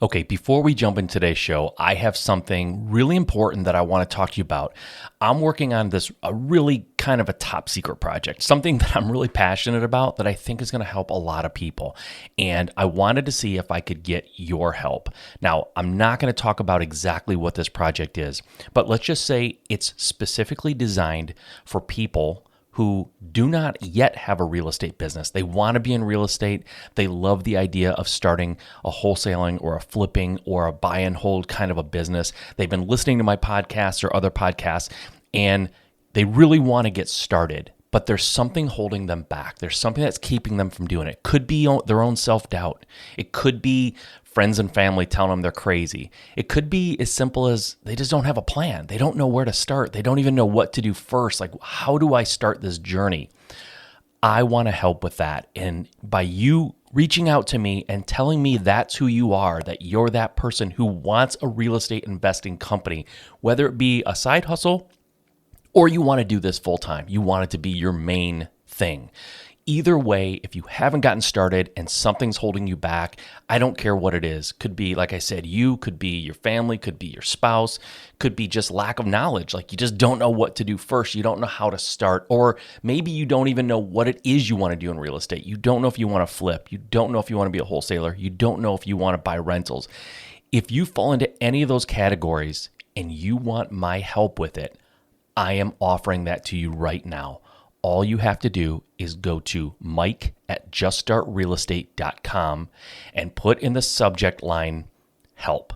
Okay, before we jump into today's show, I have something really important that I want to talk to you about. I'm working on a really kind of a top secret project, something that I'm really passionate about that I think is going to help a lot of people. And I wanted to see if I could get your help. Now, I'm not going to talk about exactly what this project is, but let's just say it's specifically designed for people who do not yet have a real estate business. They want to be in real estate. They love the idea of starting a wholesaling or a flipping or a buy and hold kind of a business. They've been listening to my podcasts or other podcasts, and they really want to get started, but there's something holding them back. There's something that's keeping them from doing it. It could be their own self-doubt. It could be friends and family telling them they're crazy. It could be as simple as they just don't have a plan. They don't know where to start. They don't even know what to do first. Like, how do I start this journey? I want to help with that. And by you reaching out to me and telling me that's who you are, that you're that person who wants a real estate investing company, whether it be a side hustle or you want to do this full time, you want it to be your main thing. Either way, if you haven't gotten started and something's holding you back, I don't care what it is. Could be, like I said, you, could be your family, could be your spouse, could be just lack of knowledge. Like you just don't know what to do first. You don't know how to start, or maybe you don't even know what it is you want to do in real estate. You don't know if you want to flip. You don't know if you want to be a wholesaler. You don't know if you want to buy rentals. If you fall into any of those categories and you want my help with it, I am offering that to you right now. All you have to do is go to mike@juststartrealestate.com and put in the subject line help,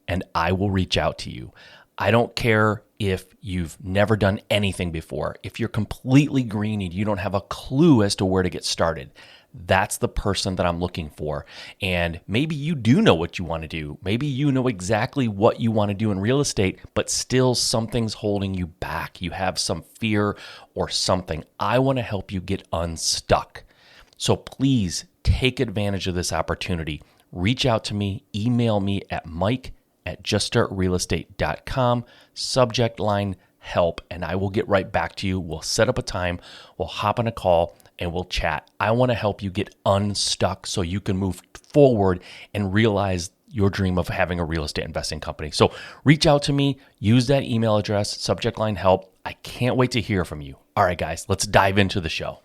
and I will reach out to you. I don't care if you've never done anything before, if you're completely green and you don't have a clue as to where to get started. That's the person that I'm looking for. And maybe you do know what you want to do. Maybe you know exactly what you want to do in real estate, but still something's holding you back. You have some fear or something. I want to help you get unstuck. So please take advantage of this opportunity. Reach out to me, email me at mike@juststartrealestate.com, subject line help, and I will get right back to you. We'll set up a time, we'll hop on a call, and we'll chat. I want to help you get unstuck so you can move forward and realize your dream of having a real estate investing company. So reach out to me, use that email address, subject line help. I can't wait to hear from you. All right, guys, let's dive into the show.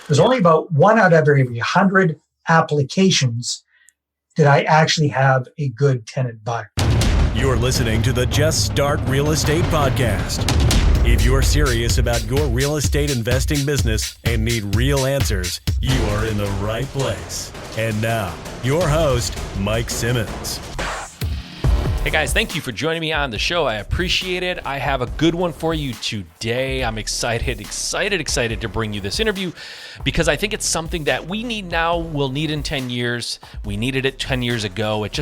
There's only about 1 out of every 100 applications that I actually have a good tenant buyer. You're listening to the Just Start Real Estate Podcast. If you're serious about your real estate investing business and need real answers, you are in the right place. And now, your host, Mike Simmons. Hey guys, thank you for joining me on the show. I appreciate it. I have a good one for you today. I'm excited to bring you this interview because I think it's something that we need now, we'll need in 10 years. We needed it 10 years ago. It's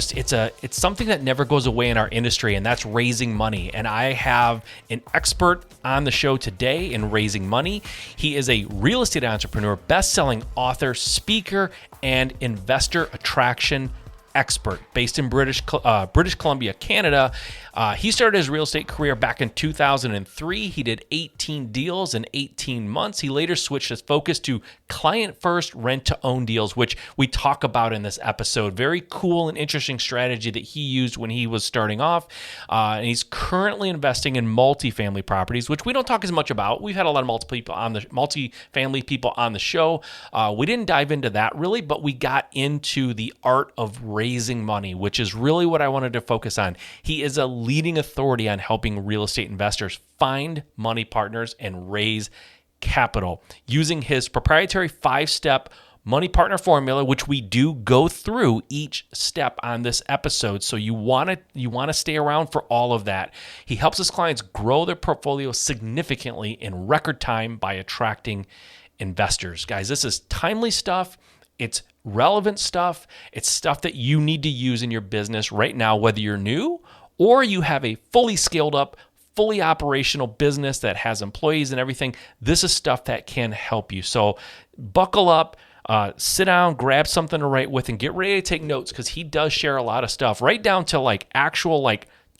something that never goes away in our industry, and that's raising money. And I have an expert on the show today in raising money. He is a real estate entrepreneur, best-selling author, speaker, and investor attraction expert based in British Columbia, Canada. He started his real estate career back in 2003. He did 18 deals in 18 months. He later switched his focus to client-first rent-to-own deals, which we talk about in this episode. Very cool and interesting strategy that he used when he was starting off. And he's currently investing in multifamily properties, which we don't talk as much about. We've had a lot of multifamily people on the show. We didn't dive into that really, but we got into the art of raising money, which is really what I wanted to focus on. He is a leading authority on helping real estate investors find money partners and raise capital using his proprietary 5-step money partner formula, which we do go through each step on this episode. So you want to stay around for all of that. He helps his clients grow their portfolio significantly in record time by attracting investors. Guys, this is timely stuff. It's relevant stuff. It's stuff that you need to use in your business right now, whether you're new or you have a fully scaled up, fully operational business that has employees and everything. This is stuff that can help you. So buckle up, sit down, grab something to write with, and get ready to take notes because he does share a lot of stuff, right down to actual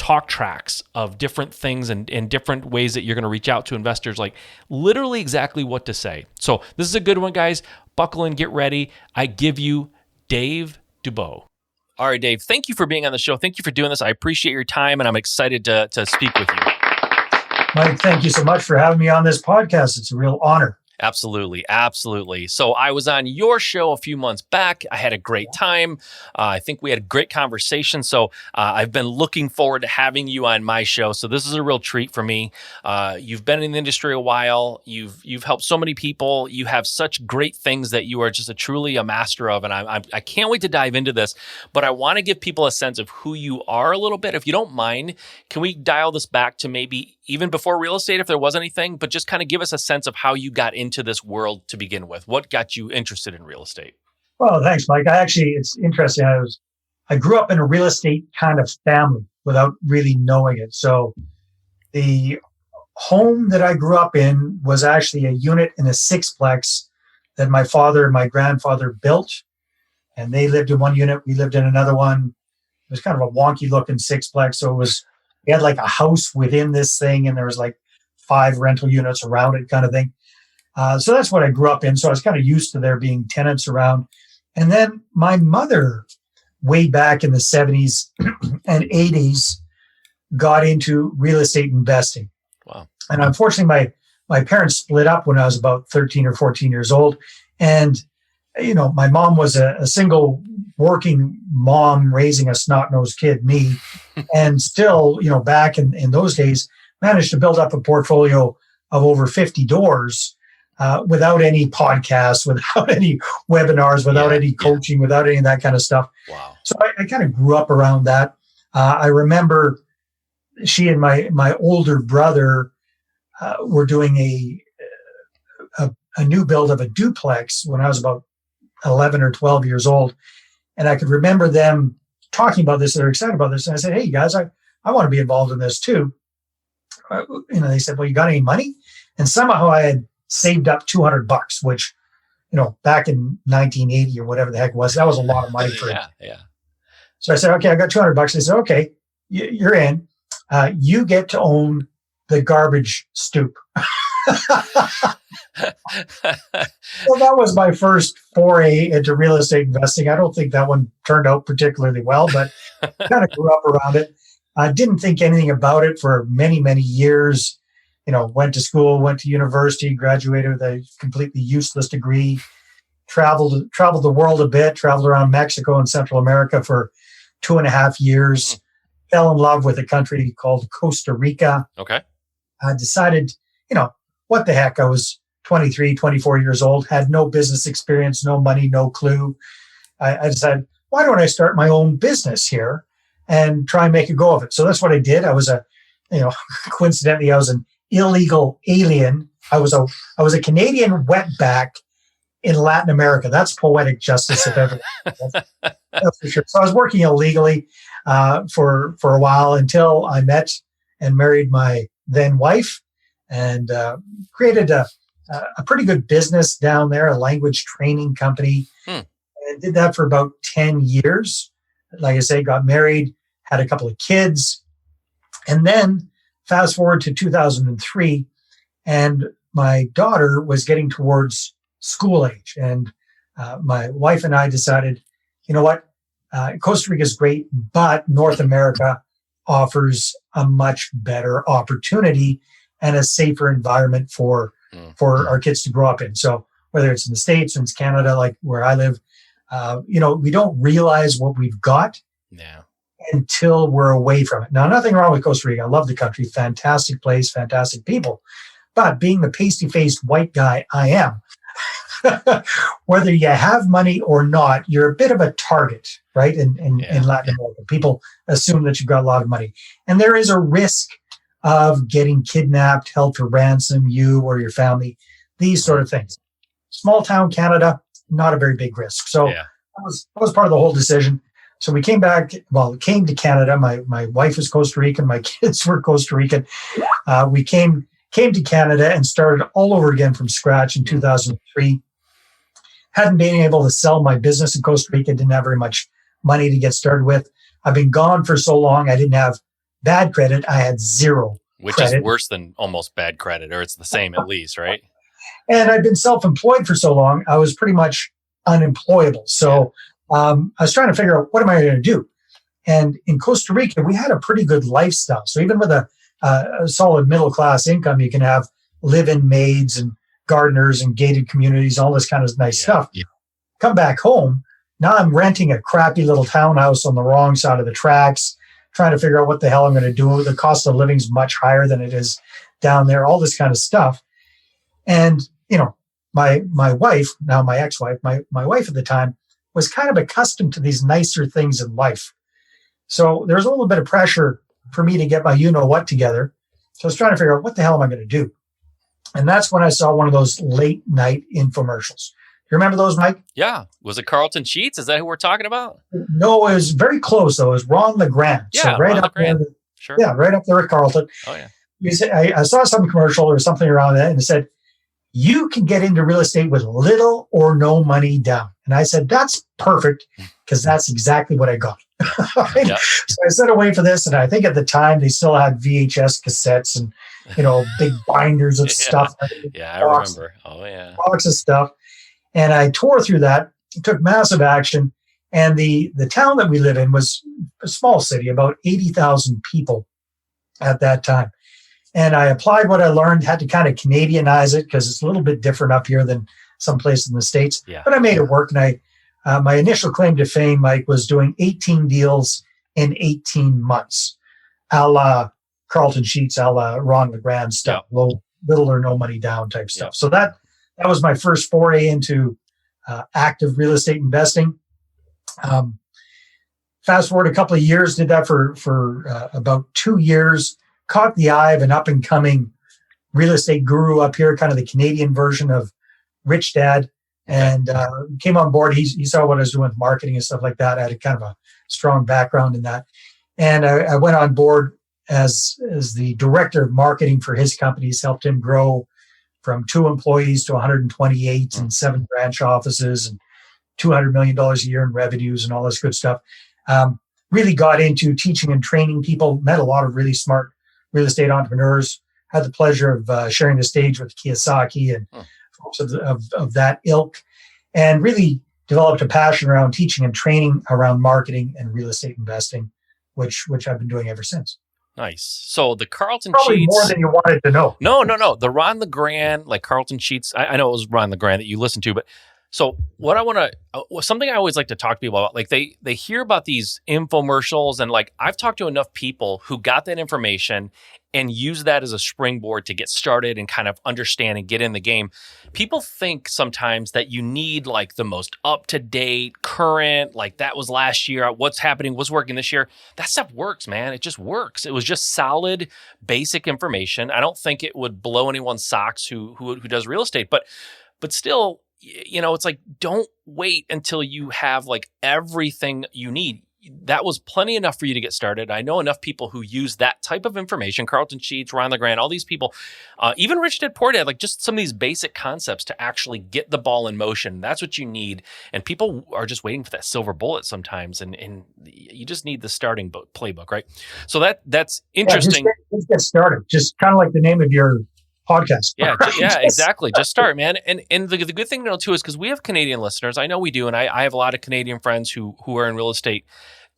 talk tracks of different things and different ways that you're going to reach out to investors, like literally exactly what to say. So this is a good one, guys. Buckle in, get ready. I give you Dave Dubeau. All right, Dave, thank you for being on the show. Thank you for doing this. I appreciate your time, and I'm excited to speak with you. Mike, thank you so much for having me on this podcast. It's a real honor. Absolutely. Absolutely. So I was on your show a few months back. I had a great time. I think we had a great conversation. So I've been looking forward to having you on my show. So this is a real treat for me. You've been in the industry a while. You've helped so many people. You have such great things that you are just truly a master of. And I can't wait to dive into this, but I want to give people a sense of who you are a little bit. If you don't mind, can we dial this back to maybe even before real estate, if there was anything, but just kind of give us a sense of how you got into this world to begin with. What got you interested in real estate? Well, thanks, Mike. It's interesting. I grew up in a real estate kind of family without really knowing it. So the home that I grew up in was actually a unit in a sixplex that my father and my grandfather built. And they lived in one unit. We lived in another one. It was kind of a wonky looking sixplex. So we had like a house within this thing, and there was like 5 rental units around it kind of thing. So that's what I grew up in. So I was kind of used to there being tenants around. And then my mother, way back in the 70s and 80s, got into real estate investing. Wow. And unfortunately, my parents split up when I was about 13 or 14 years old. And, my mom was a single working mom raising a snot-nosed kid, me, and still, back in those days, managed to build up a portfolio of over 50 doors without any podcasts, without any webinars, without any coaching, without any of that kind of stuff. Wow. So I kind of grew up around that. I remember she and my older brother were doing a new build of a duplex when I was about 11 or 12 years old. And I could remember them talking about this. They're excited about this. And I said, hey, guys, I want to be involved in this too. They said, well, you got any money? And somehow I had saved up $200, which, back in 1980 or whatever the heck it was, that was a lot of money for it. Yeah. So I said, okay, I got $200. They said, okay, you're in. You get to own the garbage stoop. Well, that was my first foray into real estate investing. I don't think that one turned out particularly well, but kind of grew up around it. I didn't think anything about it for many, many years. Went to school, went to university, graduated with a completely useless degree, traveled the world a bit, traveled around Mexico and Central America for 2.5 years, fell in love with a country called Costa Rica. Okay. I decided, what the heck? I was 23, 24 years old, had no business experience, no money, no clue. I decided, why don't I start my own business here and try and make a go of it? So that's what I did. I was coincidentally, I was an illegal alien. I was a Canadian wetback in Latin America. That's poetic justice, if ever. That's for sure. So I was working illegally for a while until I met and married my then wife, and created a pretty good business down there, a language training company, and did that for about 10 years. Like I say, got married, had a couple of kids, and then fast forward to 2003, and my daughter was getting towards school age, and my wife and I decided, you know what, Costa Rica is great, but North America offers a much better opportunity and a safer environment for our kids to grow up in. So whether it's in the States or it's Canada, like where I live, we don't realize what we've got until we're away from it. Now, nothing wrong with Costa Rica. I love the country. Fantastic place, fantastic people. But being the pasty-faced white guy I am, whether you have money or not, you're a bit of a target, right? In Latin America, people assume that you've got a lot of money. And there is a risk of getting kidnapped, held for ransom, you or your family, these sort of things. Small town Canada, not a very big risk. So that was part of the whole decision. So we came to Canada. My wife was Costa Rican. My kids were Costa Rican. We came to Canada and started all over again from scratch in 2003. Hadn't been able to sell my business in Costa Rica. Didn't have very much money to get started with. I've been gone for so long. I didn't have bad credit. I had zero Which credit. is worse than almost bad credit, or it's the same at least, right? And I'd been self-employed for so long, I was pretty much unemployable. So I was trying to figure out, what am I going to do? And in Costa Rica, we had a pretty good lifestyle. So even with a solid middle-class income, you can have live-in maids and gardeners and gated communities, all this kind of nice stuff. Yeah. Come back home, now I'm renting a crappy little townhouse on the wrong side of the tracks, trying to figure out what the hell I'm going to do. The cost of living is much higher than it is down there, all this kind of stuff. And, my wife, now my ex-wife, my wife at the time, was kind of accustomed to these nicer things in life. So there was a little bit of pressure for me to get my you-know-what together. So I was trying to figure out, what the hell am I going to do? And that's when I saw one of those late night infomercials. You remember those, Mike? Yeah. Was it Carlton Sheets? Is that who we're talking about? No, it was very close, though. It was Ron LeGrand. Yeah, so right Ron up LeGrand. there. Sure. Yeah, right up there at Carlton. Oh, yeah. I saw some commercial or something around that, and it said, you can get into real estate with little or no money down. And I said, that's perfect, because that's exactly what I got. Right? Yep. So I set away for this. And I think at the time they still had VHS cassettes and, big binders of stuff. Yeah, I remember. Oh, yeah. Box of stuff. And I tore through that, took massive action. And the town that we live in was a small city, about 80,000 people at that time. And I applied what I learned, had to kind of Canadianize it because it's a little bit different up here than some place in the States. Yeah. But I made it work. And my initial claim to fame, Mike, was doing 18 deals in 18 months, a la Carlton Sheets, a la Ron LeGrand stuff, little or no money down type stuff. So that was my first foray into active real estate investing. Fast forward a couple of years, did that for about 2 years. Caught the eye of an up-and-coming real estate guru up here, kind of the Canadian version of Rich Dad, and came on board. He saw what I was doing with marketing and stuff like that. I had a kind of a strong background in that. And I went on board as the director of marketing for his companies, helped him grow from 2 employees to 128 and 7 branch offices and $200 million a year in revenues and all this good stuff. Really got into teaching and training people, met a lot of really smart real estate entrepreneurs, had the pleasure of sharing the stage with Kiyosaki and folks of that ilk, and really developed a passion around teaching and training around marketing and real estate investing, which I've been doing ever since. Nice. So the Carlton Probably Sheets. more than you wanted to know. No. The Ron LeGrand, like Carlton Sheets. I know it was Ron LeGrand that you listened to, but so what I want to, something I always like to talk to people about, like they hear about these infomercials, and like I've talked to enough people who got that information and use that as a springboard to get started and kind of understand and get in the game. People think sometimes that you need like the most up-to-date, current, like that was last year, what's happening, what's working this year. That stuff works, man. It just works. It was just solid, basic information. I don't think it would blow anyone's socks who does real estate, but still, it's like, don't wait until you have like everything you need. That was plenty enough for you to get started. I know enough people who use that type of information, Carlton Sheets, Ron LeGrand, all these people, even Rich Dad Poor Dad, like just some of these basic concepts to actually get the ball in motion. That's what you need. And people are just waiting for that silver bullet sometimes. And you just need the starting playbook, right? So that's interesting. Just get started. Just kind of like the name of your podcast. Yeah, exactly. Just start, man. And the good thing to know too is because we have Canadian listeners. I know we do, and I have a lot of Canadian friends who are in real estate.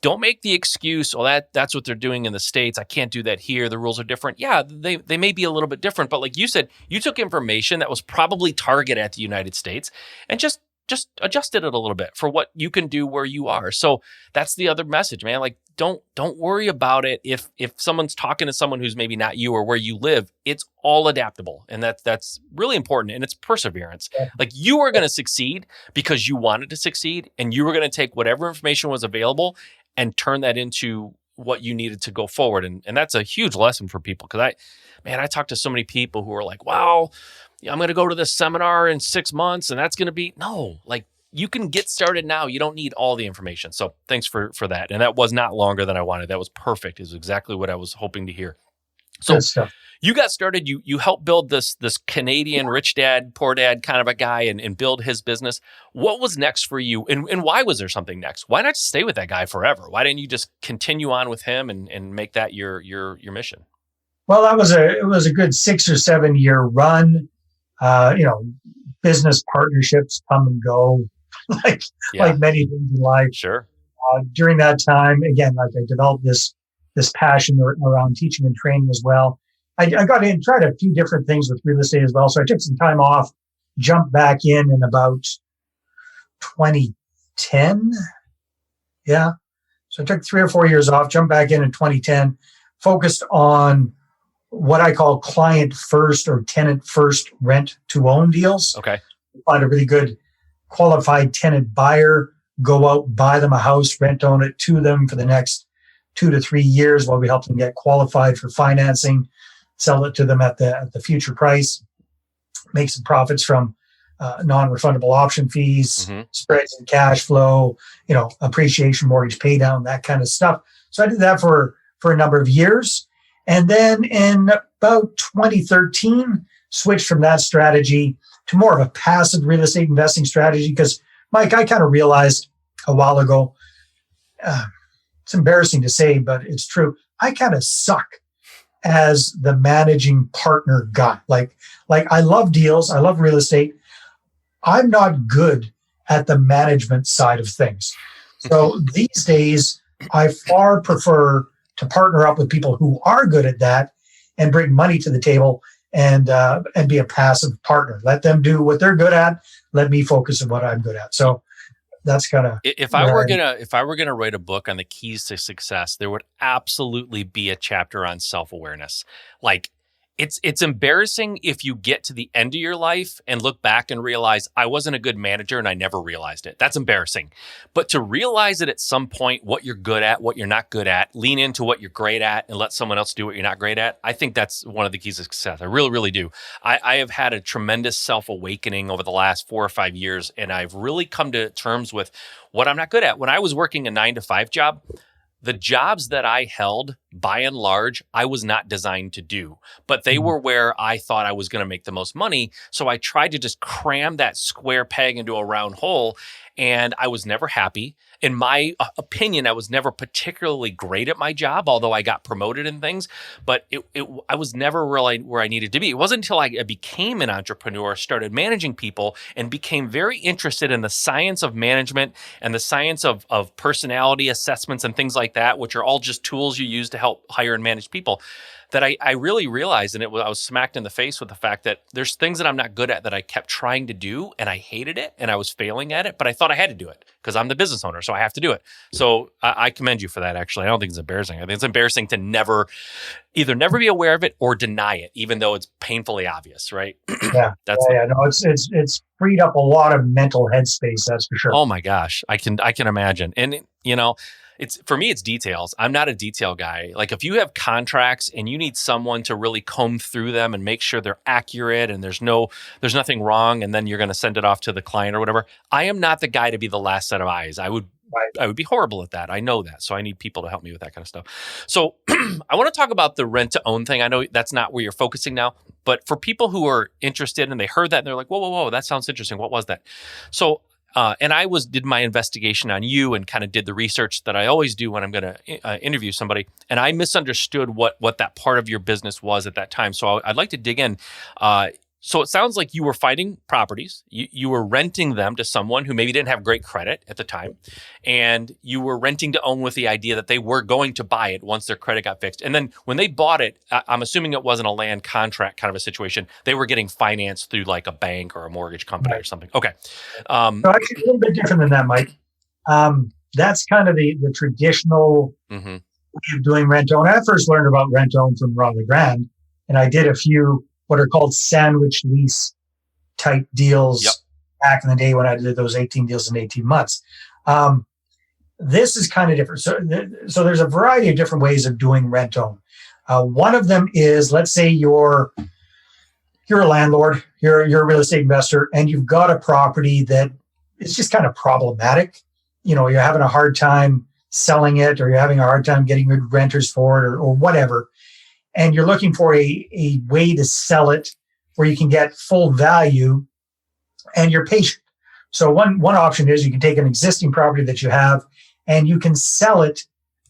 Don't make the excuse, that's what they're doing in the States. I can't do that here. The rules are different. Yeah, they may be a little bit different, but like you said, you took information that was probably targeted at the United States and just adjusted it a little bit for what you can do where you are. So that's the other message, man. Like don't worry about it if someone's talking to someone who's maybe not you or where you live. It's all adaptable, and that's really important, and it's perseverance. Yeah. Like you are going to succeed because you wanted to succeed, and you were going to take whatever information was available and turn that into what you needed to go forward. And that's a huge lesson for people. Cause I talk to so many people who are like, wow, I'm going to go to this seminar in 6 months and that's going to be, no, like you can get started now. You don't need all the information. So thanks for that. And that was not longer than I wanted. That was perfect. Is exactly what I was hoping to hear. So Good stuff. you got started, you helped build this Canadian rich dad, poor dad kind of a guy and build his business. What was next for you? And why was there something next? Why not just stay with that guy forever? Why didn't you just continue on with him and make that your mission? Well, it was a good 6 or 7 year run. Business partnerships come and go, like many things in life. Sure. During that time, again, like I developed this passion around teaching and training as well. I got in, tried a few different things with real estate as well. So I took some time off, jumped back in about 2010. Yeah. So I took 3 or 4 years off, jumped back in 2010, focused on what I call client first or tenant first rent to own deals. Okay. Find a really good qualified tenant buyer, go out, buy them a house, rent own it to them for the next 2 to 3 years while we help them get qualified for financing, sell it to them at the future price, make some profits from non-refundable option fees, spreads in cash flow, appreciation, mortgage pay down, that kind of stuff. So I did that for a number of years. And then in about 2013, switched from that strategy to more of a passive real estate investing strategy. Because, Mike, I kind of realized a while ago, it's embarrassing to say, but it's true. I kind of suck as the managing partner guy. Like I love deals. I love real estate. I'm not good at the management side of things. So these days, I far prefer to partner up with people who are good at that and bring money to the table and be a passive partner. Let them do what they're good at. Let me focus on what I'm good at. So that's kind of if I were gonna write a book on the keys to success, there would absolutely be a chapter on self-awareness. Like it's embarrassing if you get to the end of your life and look back and realize I wasn't a good manager and I never realized it. That's embarrassing. But to realize it at some point, what you're good at, what you're not good at, lean into what you're great at and let someone else do what you're not great at. I think that's one of the keys to success. I really, really do. I have had a tremendous self-awakening over the last 4 or 5 years, and I've really come to terms with what I'm not good at. When I was working a 9-to-5 job, the jobs that I held, by and large, I was not designed to do, but they were where I thought I was going to make the most money. So I tried to just cram that square peg into a round hole, and I was never happy. In my opinion, I was never particularly great at my job, although I got promoted and things, but I was never really where I needed to be. It wasn't until I became an entrepreneur, started managing people, and became very interested in the science of management and the science of personality assessments and things like that, which are all just tools you use to help hire and manage people, that I really realized, and I was smacked in the face with the fact that there's things that I'm not good at that I kept trying to do, and I hated it, and I was failing at it, but I thought I had to do it because I'm the business owner, so I have to do it. So I commend you for that, actually. I don't think it's embarrassing. I think it's embarrassing to never be aware of it or deny it, even though it's painfully obvious, right? No, it's freed up a lot of mental headspace, that's for sure. Oh my gosh, I can imagine. And for me, it's details. I'm not a detail guy. Like if you have contracts and you need someone to really comb through them and make sure they're accurate and there's nothing wrong, and then you're going to send it off to the client or whatever, I am not the guy to be the last set of eyes. I would be horrible at that. I know that. So I need people to help me with that kind of stuff. So I want to talk about the rent to own thing. I know that's not where you're focusing now, but for people who are interested and they heard that and they're like, whoa, that sounds interesting. What was that? So and I did my investigation on you and kind of did the research that I always do when I'm going to interview somebody. And I misunderstood what that part of your business was at that time. So I'd like to dig in. So it sounds like you were finding properties. You were renting them to someone who maybe didn't have great credit at the time. And you were renting to own with the idea that they were going to buy it once their credit got fixed. And then when they bought it, I'm assuming it wasn't a land contract kind of a situation. They were getting financed through like a bank or a mortgage company or something. Okay. So actually a little bit different than that, Mike. That's kind of the traditional way of doing rent-own. I first learned about rent-own from Ron LeGrand, and I did a few what are called sandwich lease type deals back in the day when I did those 18 deals in 18 months. This is kind of different. So there's a variety of different ways of doing rent own. One of them is, let's say you're a landlord, you're a real estate investor, and you've got a property that is just kind of problematic. You're having a hard time selling it, or you're having a hard time getting good renters for it, or whatever. and you're looking for a way to sell it where you can get full value and you're patient. So one option is you can take an existing property that you have and you can sell it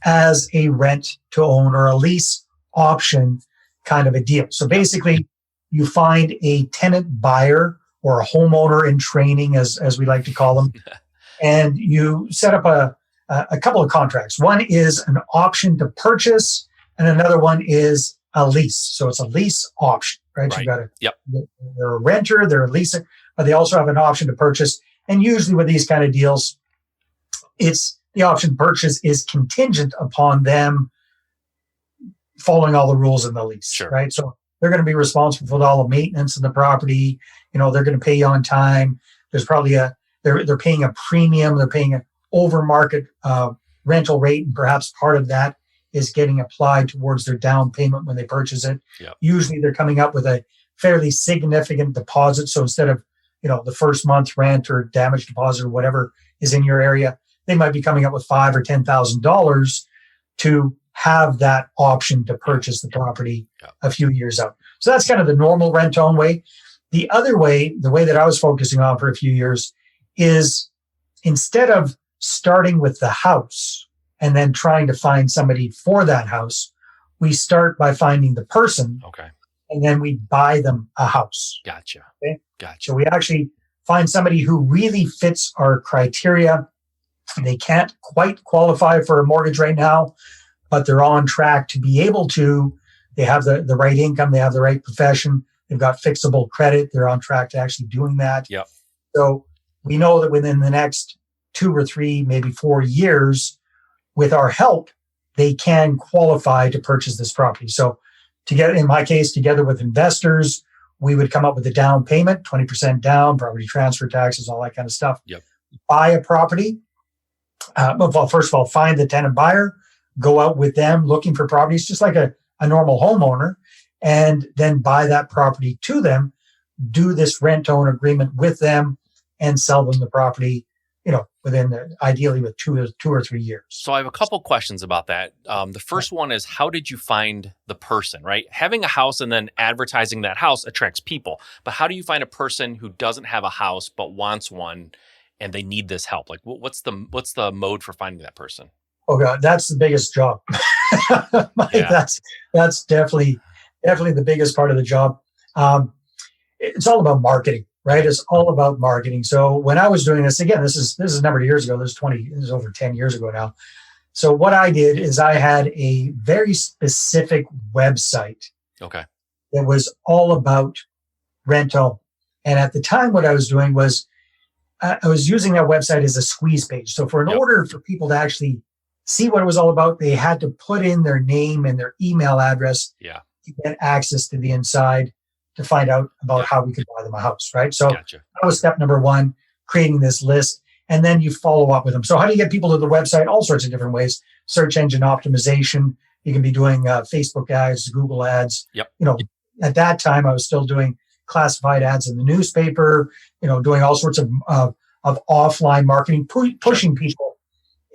as a rent to own or a lease option kind of a deal. So basically you find a tenant buyer or a homeowner in training, as we like to call them, and you set up a couple of contracts. One is an option to purchase, and another one is a lease. So it's a lease option, right? You've got they're a renter, they're a leaser, but they also have an option to purchase. And usually with these kind of deals, it's the option to purchase is contingent upon them following all the rules in the lease, right? So they're going to be responsible for all the maintenance of the property. They're going to pay you on time. There's probably they're paying a premium. They're paying an over market rental rate, and perhaps part of that is getting applied towards their down payment when they purchase it. Usually they're coming up with a fairly significant deposit. So instead of the first month's rent or damage deposit or whatever is in your area, they might be coming up with $5,000 or $10,000 to have that option to purchase the property a few years out. So that's kind of the normal rent-own way. The other way, the way that I was focusing on for a few years, is instead of starting with the house and then trying to find somebody for that house, we start by finding the person. And then we buy them a house. Gotcha. So we actually find somebody who really fits our criteria. They can't quite qualify for a mortgage right now, but they're on track to be able to. They have the right income. They have the right profession. They've got fixable credit. They're on track to actually doing that. So we know that within the next 2 or 3, maybe 4 years, with our help, they can qualify to purchase this property. So together, in my case, together with investors, we would come up with a down payment, 20% down, property transfer taxes, all that kind of stuff. Buy a property. Well, first of all, find the tenant buyer, go out with them looking for properties, just like a normal homeowner, and then buy that property to them, do this rent-own agreement with them, and sell them the property, within ideally with 2 or 3 years. So I have a couple questions about that. The first one is, how did you find the person, right? Having a house and then advertising that house attracts people. But how do you find a person who doesn't have a house but wants one and they need this help? Like, what's the mode for finding that person? Oh God, that's the biggest job. That's definitely the biggest part of the job. It's all about marketing, right? It's all about marketing. So when I was doing this, again, this is a number of years ago. This is over 10 years ago now. So what I did is I had a very specific website. Okay. That was all about rental. And at the time, what I was doing was I was using that website as a squeeze page. So in order for people to actually see what it was all about, they had to put in their name and their email address to get access to the inside to find out about how we could buy them a house, right? So that was step number 1, creating this list. And then you follow up with them. So how do you get people to the website? All sorts of different ways. Search engine optimization. You can be doing Facebook ads, Google ads. At that time, I was still doing classified ads in the newspaper, doing all sorts of offline marketing, pushing people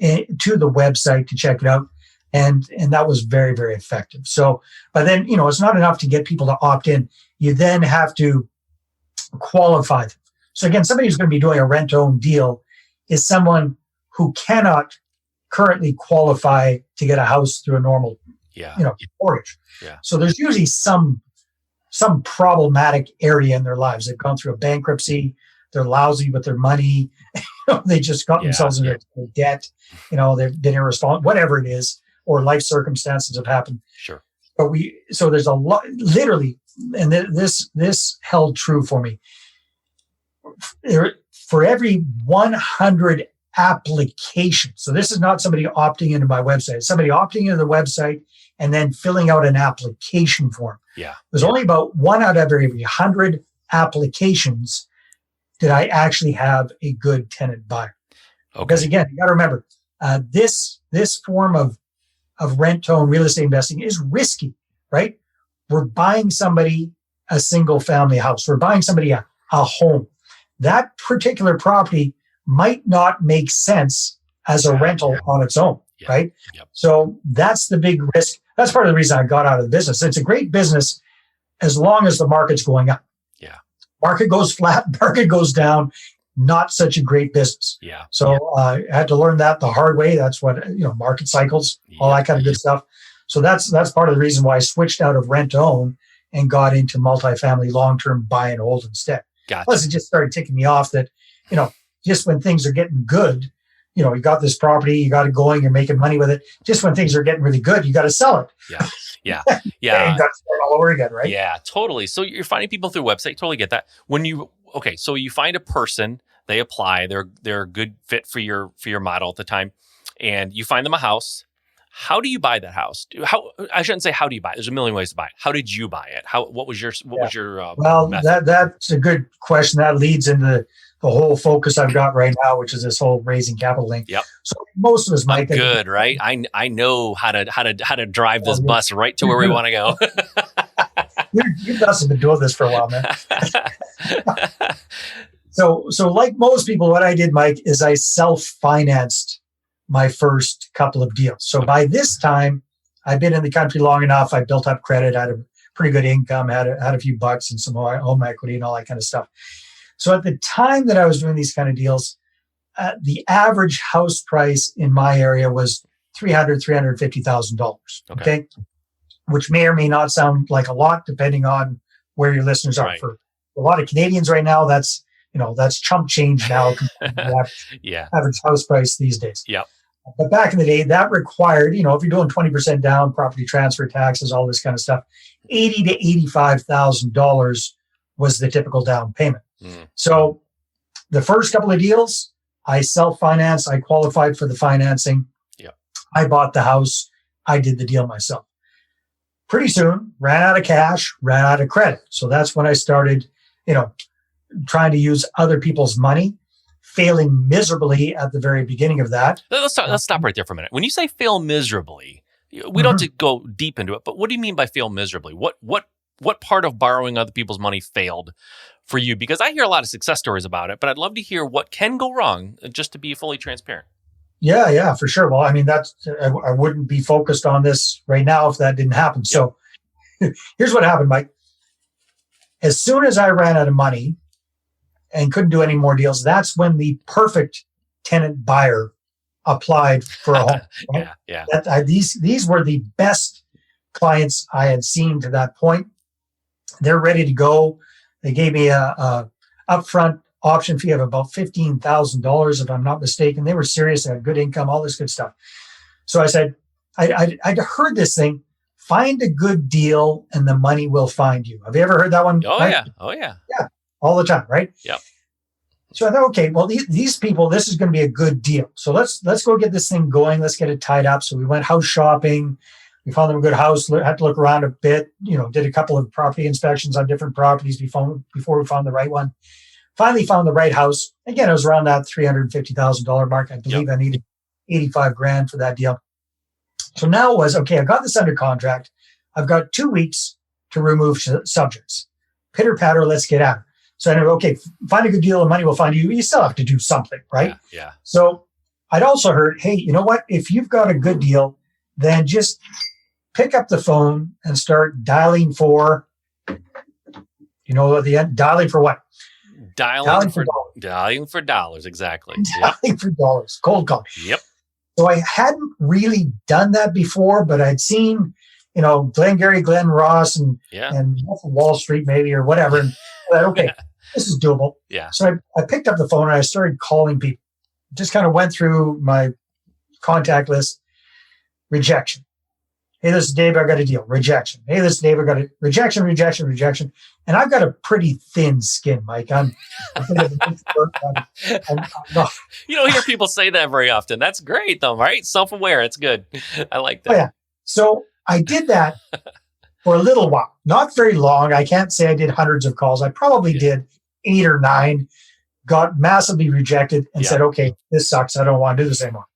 to the website to check it out. And that was very, very effective. So, but then, it's not enough to get people to opt in. You then have to qualify them. So again, somebody who's going to be doing a rent-own deal is someone who cannot currently qualify to get a house through a normal, mortgage. So there's usually some problematic area in their lives. They've gone through a bankruptcy. They're lousy with their money. They just got themselves into debt. They've been irresponsible, whatever it is, or life circumstances have happened. But so there's a lot, literally, and this held true for me. For every 100 applications, so this is not somebody opting into my website, it's somebody opting into the website and then filling out an application form. There's only about 1 out of every 100 applications did I actually have a good tenant buyer. Because again, you got to remember, this form of rent-own real estate investing is risky, right? We're buying somebody a single family house. We're buying somebody a home. That particular property might not make sense as a rental on its own, right? So that's the big risk. that's part of the reason I got out of the business. It's a great business as long as the market's going up. Yeah. Market goes flat, market goes down, not such a great business. Yeah. So I had to learn that the hard way. That's what, market cycles, all that kind of good stuff. So that's part of the reason why I switched out of rent to own and got into multifamily long-term buy and hold instead. Gotcha. Plus, it just started ticking me off that, just when things are getting good, you got this property, you got it going, you're making money with it. Just when things are getting really good, you got to sell it. Yeah. Yeah. And you got to start all over again, right? Yeah, totally. So you're finding people through website. Totally get that. So you find a person, they apply, they're a good fit for your model at the time, and you find them a house. How do you buy that house? I shouldn't say how do you buy it. There's a million ways to buy it. How did you buy it? What was your method? That's a good question. That leads into the whole focus I've got right now, which is this whole raising capital thing. Yep. So most of us, Mike, I'm good, right? I know how to drive this bus right to where we want to go. You guys have been doing this for a while, man. So like most people, what I did, Mike, is I self-financed my first couple of deals. So by this time, I've been in the country long enough. I built up credit, had a pretty good income, had a few bucks and some home equity and all that kind of stuff. So at the time that I was doing these kind of deals, the average house price in my area was $350,000. Okay. Which may or may not sound like a lot, depending on where your listeners are. Right. For a lot of Canadians right now, that's chump change now compared to the average house price these days. Yeah. But back in the day, that required, if you're doing 20% down, property transfer taxes, all this kind of stuff, $80,000 to $85,000 was the typical down payment. So the first couple of deals, I self-financed. I qualified for the financing. Yeah. I bought the house. I did the deal myself. Pretty soon, ran out of cash, ran out of credit. So that's when I started, trying to use other people's money, failing miserably at the very beginning of that. Let's stop right there for a minute. When you say fail miserably, we don't have to go deep into it, but what do you mean by fail miserably? What part of borrowing other people's money failed for you? Because I hear a lot of success stories about it, but I'd love to hear what can go wrong, just to be fully transparent. Yeah, for sure. Well, I mean, I wouldn't be focused on this right now if that didn't happen. So here's what happened, Mike. As soon as I ran out of money and couldn't do any more deals, that's when the perfect tenant buyer applied for a home. Right? Yeah. These were the best clients I had seen to that point. They're ready to go. They gave me a upfront option fee of about $15,000, if I'm not mistaken. They were serious. They had good income, all this good stuff. So I said, I'd heard this thing, find a good deal and the money will find you. Have you ever heard that one? Oh, Mike? yeah. Oh, yeah. Yeah, all the time, right? Yep. So I thought, okay, well, these people, this is going to be a good deal. So let's go get this thing going. Let's get it tied up. So we went house shopping. We found them a good house, had to look around a bit, did a couple of property inspections on different properties before we found the right one. Finally found the right house. Again, it was around that $350,000 mark. I believe I needed $85,000 for that deal. So now it was, okay, I got this under contract. I've got 2 weeks to remove subjects. Pitter patter, let's get at it. So anyway, okay, find a good deal and money will find you. You still have to do something, right? Yeah. So I'd also heard, hey, you know what? If you've got a good deal, then just pick up the phone and start dialing for, dialing for what? Dialing for dollars, exactly. Dialing for dollars, cold call. Yep. So I hadn't really done that before, but I'd seen, Glengarry Glen Ross and Wall Street maybe or whatever. And I thought, okay, this is doable. Yeah. So I picked up the phone and I started calling people. Just kind of went through my contact list. Rejection. Hey, this is Dave. I got a deal. Rejection. Hey, this is Dave. I got a rejection. And I've got a pretty thin skin, Mike. I'm not. You don't hear people say that very often. That's great, though, right? Self-aware. It's good. I like that. Oh, yeah. So I did that for a little while. Not very long. I can't say I did hundreds of calls. I probably did 8 or 9. Got massively rejected and said, okay, this sucks. I don't want to do this anymore.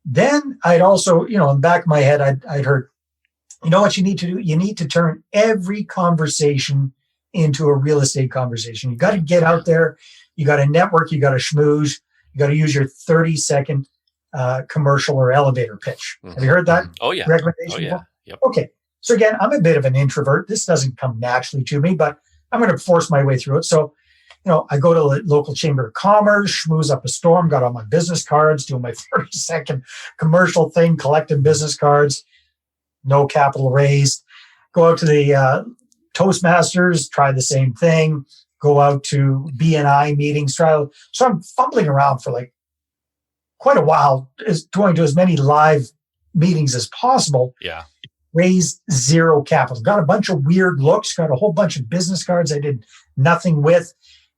Then I'd also, in the back of my head, I'd heard, you know what you need to do? You need to turn every conversation into a real estate conversation. You got to get out there. You got to network. You got to schmooze. You got to use your 30-second commercial or elevator pitch. Have you heard that? Oh, yeah. Recommendation? Oh, yeah. Yep. Okay. So again, I'm a bit of an introvert. This doesn't come naturally to me, but I'm going to force my way through it. So, I go to the local chamber of commerce, schmooze up a storm, got all my business cards, doing my 30-second commercial thing, collecting business cards, no capital raised. Go out to the Toastmasters, try the same thing. Go out to BNI meetings, try. So I'm fumbling around for like quite a while, going to as many live meetings as possible. Yeah. Raised zero capital. Got a bunch of weird looks, got a whole bunch of business cards I did nothing with.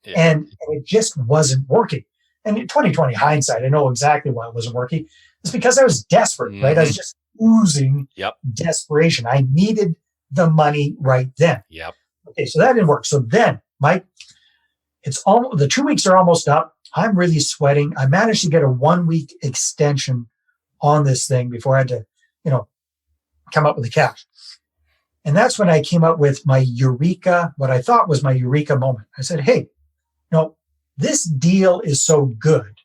Yeah. And it just wasn't working. And in 2020 hindsight, I know exactly why it wasn't working. It's because I was desperate, right? I was just oozing desperation. I needed the money right then. Yep. Okay, so that didn't work. So then, Mike, the 2 weeks are almost up. I'm really sweating. I managed to get a 1 week extension on this thing before I had to, come up with the cash. And that's when I came up with my eureka, what I thought was my eureka moment. I said, hey, this deal is so good.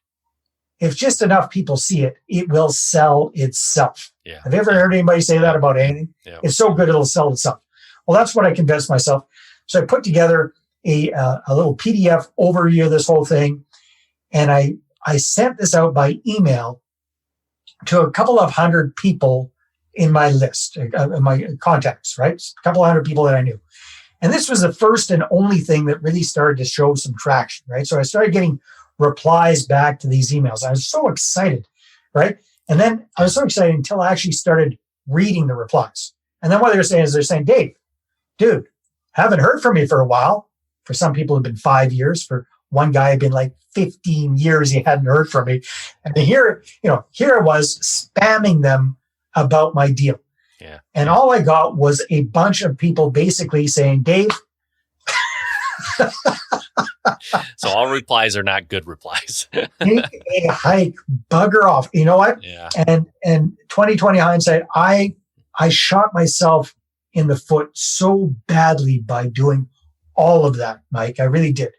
If just enough people see it, it will sell itself. Yeah. Have you ever heard anybody say that about anything? Yeah. It's so good, it'll sell itself. Well, that's what I convinced myself. So I put together a little PDF overview of this whole thing. And I sent this out by email to a couple of hundred people in my list, in my contacts, right? A couple of hundred people that I knew. And this was the first and only thing that really started to show some traction, right? So I started getting replies back to these emails. I was so excited, right? And then I was so excited until I actually started reading the replies. And then what they're saying, Dave, dude, haven't heard from you for a while. For some people, it's been 5 years. For one guy, it'd been like 15 years he hadn't heard from me. And here I was spamming them about my deal. Yeah. And all I got was a bunch of people basically saying, Dave. So all replies are not good replies. Take a hike, bugger off. You know what? Yeah. And 2020 hindsight, I shot myself in the foot so badly by doing all of that, Mike. I really did.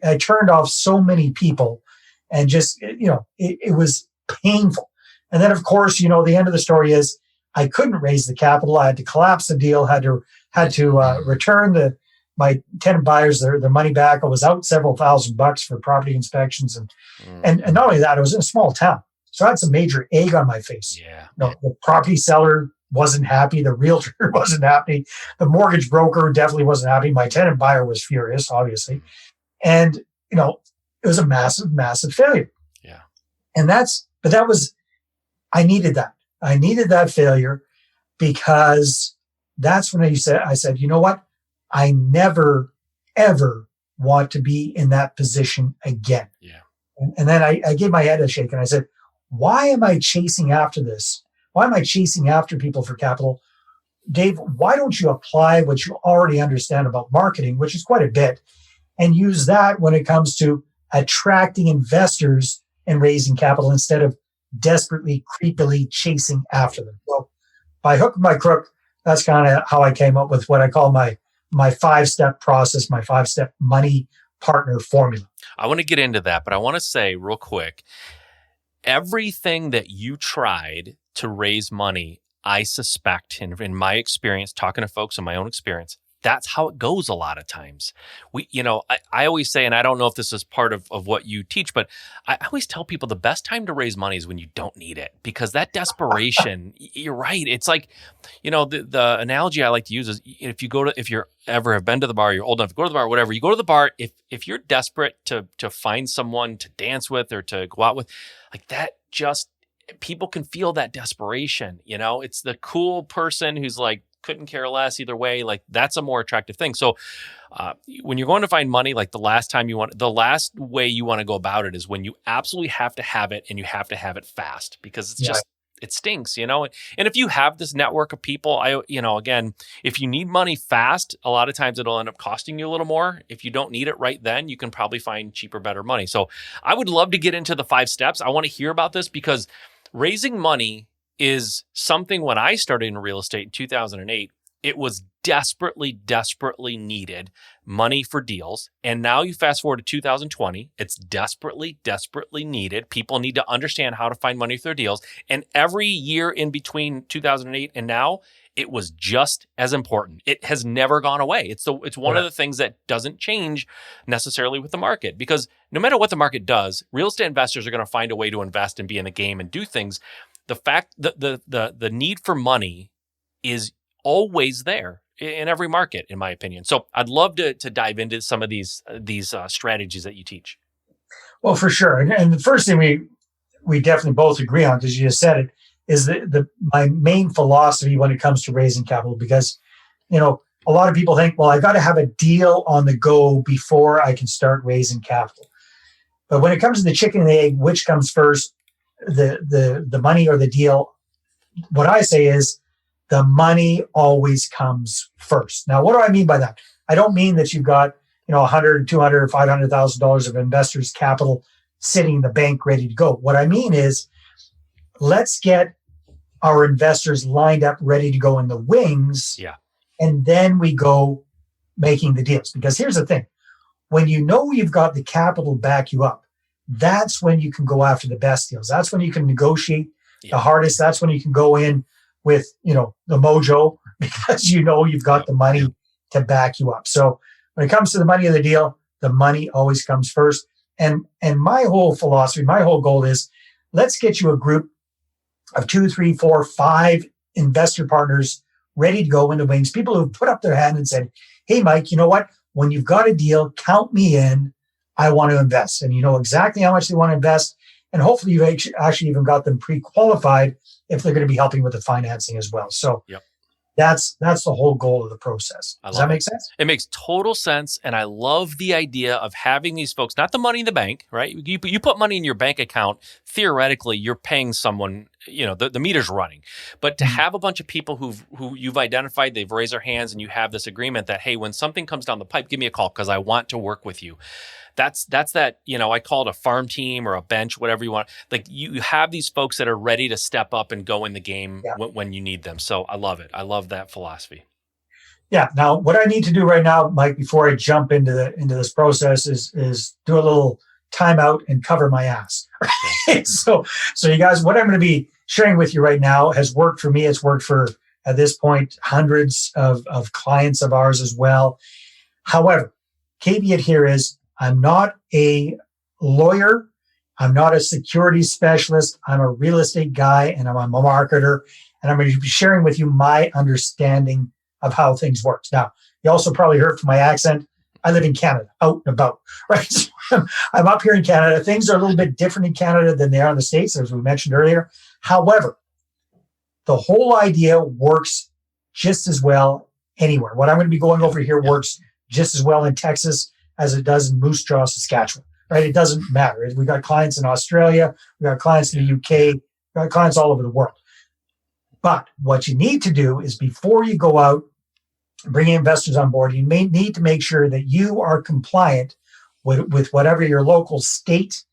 I turned off so many people, and just, it was painful. And then, of course, the end of the story is I couldn't raise the capital. I had to collapse the deal, had to return my tenant buyers their money back. I was out several $1,000s for property inspections. And not only that, it was in a small town. So I had some major egg on my face. Yeah. The property seller wasn't happy. The realtor wasn't happy. The mortgage broker definitely wasn't happy. My tenant buyer was furious, obviously. And, it was a massive, massive failure. Yeah. I needed that. I needed that failure, because that's when I said, you know what? I never, ever want to be in that position again. Yeah. And then I gave my head a shake and I said, why am I chasing after this? Why am I chasing after people for capital? Dave, why don't you apply what you already understand about marketing, which is quite a bit, and use that when it comes to attracting investors and raising capital instead of desperately, creepily chasing after them? So by hook or by crook, that's kind of how I came up with what I call my 5-step process, my 5-step money partner formula. I want to get into that, but I want to say real quick, everything that you tried to raise money, I suspect, in my experience, talking to folks in my own experience, that's how it goes a lot of times. I always say, and I don't know if this is part of what you teach, but I always tell people the best time to raise money is when you don't need it, because that desperation, you're right. It's like, the analogy I like to use is if you're ever have been to the bar, you're old enough to go to the bar, whatever, you go to the bar, if you're desperate to find someone to dance with or to go out with, like that, just people can feel that desperation. It's the cool person who's like, couldn't care less either way. Like that's a more attractive thing. So when you're going to find money, like the last way you want to go about it is when you absolutely have to have it, and you have to have it fast, because it's just, it stinks, And if you have this network of people, again, if you need money fast, a lot of times it'll end up costing you a little more. If you don't need it right then, you can probably find cheaper, better money. So I would love to get into the 5 steps. I want to hear about this, because raising money is something when I started in real estate in 2008, it was desperately, desperately needed money for deals. And now you fast forward to 2020, it's desperately, desperately needed. People need to understand how to find money for their deals. And every year in between 2008 and now it was just as important. It has never gone away. It's one of the things that doesn't change necessarily with the market, because no matter what the market does, real estate investors are going to find a way to invest and be in the game and do things. The fact that the need for money is always there in every market, in my opinion. So I'd love to dive into some of these strategies that you teach. Well, for sure. And the first thing we definitely both agree on, because you just said it, is my main philosophy when it comes to raising capital. Because, a lot of people think, well, I got to have a deal on the go before I can start raising capital. But when it comes to the chicken and the egg, which comes first, the money or the deal? What I say is the money always comes first. Now, what do I mean by that? I don't mean that you've got, $100, $200, $500,000 of investors' capital sitting in the bank ready to go. What I mean is, let's get our investors lined up, ready to go in the wings. Yeah. And then we go making the deals. Because here's the thing. When you've got the capital back you up, that's when you can go after the best deals. That's when you can negotiate the hardest. That's when you can go in with, the mojo, because you've got the money to back you up. So when it comes to the money of the deal, the money always comes first. And my whole philosophy, my whole goal is, let's get you a group of 2, 3, 4, 5 investor partners ready to go in the wings. People who've put up their hand and said, hey, Mike, you know what? When you've got a deal, count me in. I want to invest. And you know exactly how much they want to invest. And hopefully you've actually even got them pre-qualified if they're going to be helping with the financing as well. So that's the whole goal of the process. Does that make sense? It makes total sense. And I love the idea of having these folks, not the money in the bank, right? You put money in your bank account, theoretically, you're paying someone, the meter's running. But to have a bunch of people who you've identified, they've raised their hands, and you have this agreement that, hey, when something comes down the pipe, give me a call because I want to work with you. That's that, I call it a farm team or a bench, whatever you want. Like you have these folks that are ready to step up and go in the game when you need them. So I love it. I love that philosophy. Yeah. Now, what I need to do right now, Mike, before I jump into this process is do a little timeout and cover my ass. Right? So you guys, what I'm going to be sharing with you right now has worked for me. It's worked for, at this point, hundreds of clients of ours as well. However, caveat here is, I'm not a lawyer. I'm not a security specialist. I'm a real estate guy, and I'm a marketer. And I'm going to be sharing with you my understanding of how things work. Now, you also probably heard from my accent, I live in Canada, out and about, right? So I'm up here in Canada. Things are a little bit different in Canada than they are in the States, as we mentioned earlier. However, the whole idea works just as well anywhere. What I'm going to be going over here works just as well in Texas as it does in Moose Jaw, Saskatchewan, right? It doesn't matter. We've got clients in Australia, we've got clients in the UK, we've got clients all over the world. But what you need to do is, before you go out and bring investors on board, you may need to make sure that you are compliant with whatever your local state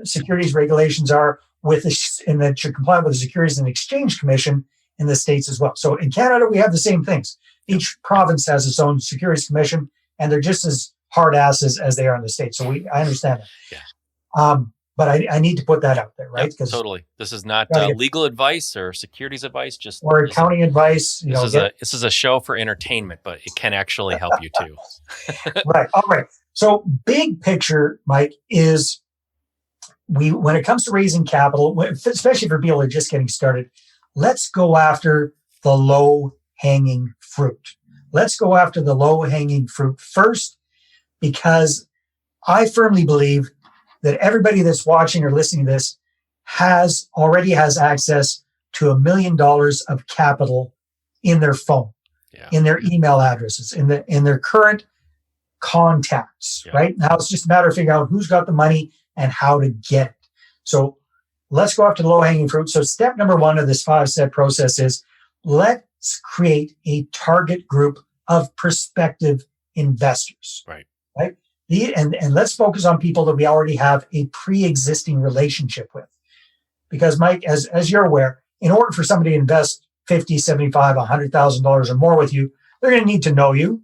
securities regulations are, and that you're compliant with the Securities and Exchange Commission in the States as well. So in Canada, we have the same things. Each province has its own Securities Commission, and they're just as hard asses as they are in the States. So I understand that. Yeah. But I need to put that out there, right? Yep, totally. This is not legal advice or securities advice, or accounting advice. This is a show for entertainment, but it can actually help you too. Right. All right. So big picture, Mike, is when it comes to raising capital, especially for people who are just getting started, let's go after the low-hanging fruit. Let's go after the low-hanging fruit first, because I firmly believe that everybody that's watching or listening to this already has access to $1 million of capital in their phone, in their email addresses, in their current contacts. Right now, it's just a matter of figuring out who's got the money and how to get it. So let's go after the low-hanging fruit. So step number 1 of this 5-step process is, let's create a target group of prospective investors. Right. And let's focus on people that we already have a pre-existing relationship with. Because, Mike, as you're aware, in order for somebody to invest $50,000, $75,000, $100,000 or more with you, they're going to need to know you,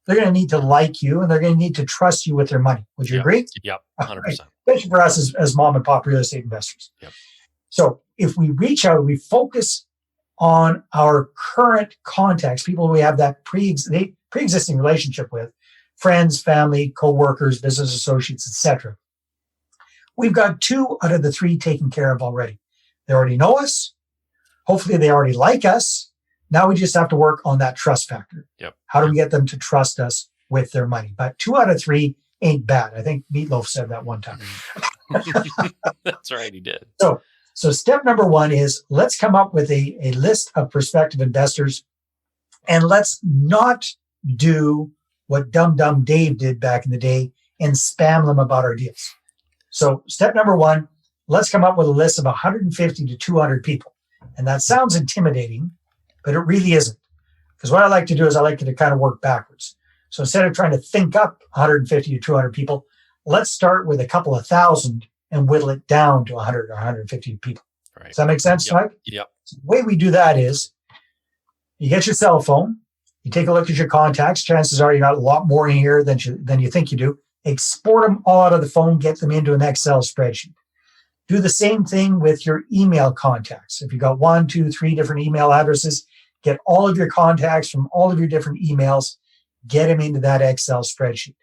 they're going to need to like you, and they're going to need to trust you with their money. Would you agree? Yep, 100%. Right. Especially for us as mom and pop real estate investors. Yep. So if we reach out, we focus on our current contacts, people we have that pre-existing relationship with, friends, family, co-workers, business associates, etc. We've got 2 out of the 3 taken care of already. They already know us. Hopefully they already like us. Now we just have to work on that trust factor. Yep. How do we get them to trust us with their money? But 2 out of 3 ain't bad. I think Meatloaf said that one time. That's right, he did. So step number 1 is let's come up with a list of prospective investors, and let's not do what Dumb Dave did back in the day and spam them about our deals. So step number 1, let's come up with a list of 150 to 200 people. And that sounds intimidating, but it really isn't. Because what I like to do is I like to kind of work backwards. So instead of trying to think up 150 to 200 people, let's start with a couple of thousand and whittle it down to 100 or 150 people. Right. Does that make sense, Mike? Yep. So the way we do that is you get your cell phone, you take a look at your contacts. Chances are you got a lot more in here than you think you do. Export them all out of the phone, get them into an Excel spreadsheet. Do the same thing with your email contacts. If you've got 1, 2, 3 different email addresses, get all of your contacts from all of your different emails, get them into that Excel spreadsheet.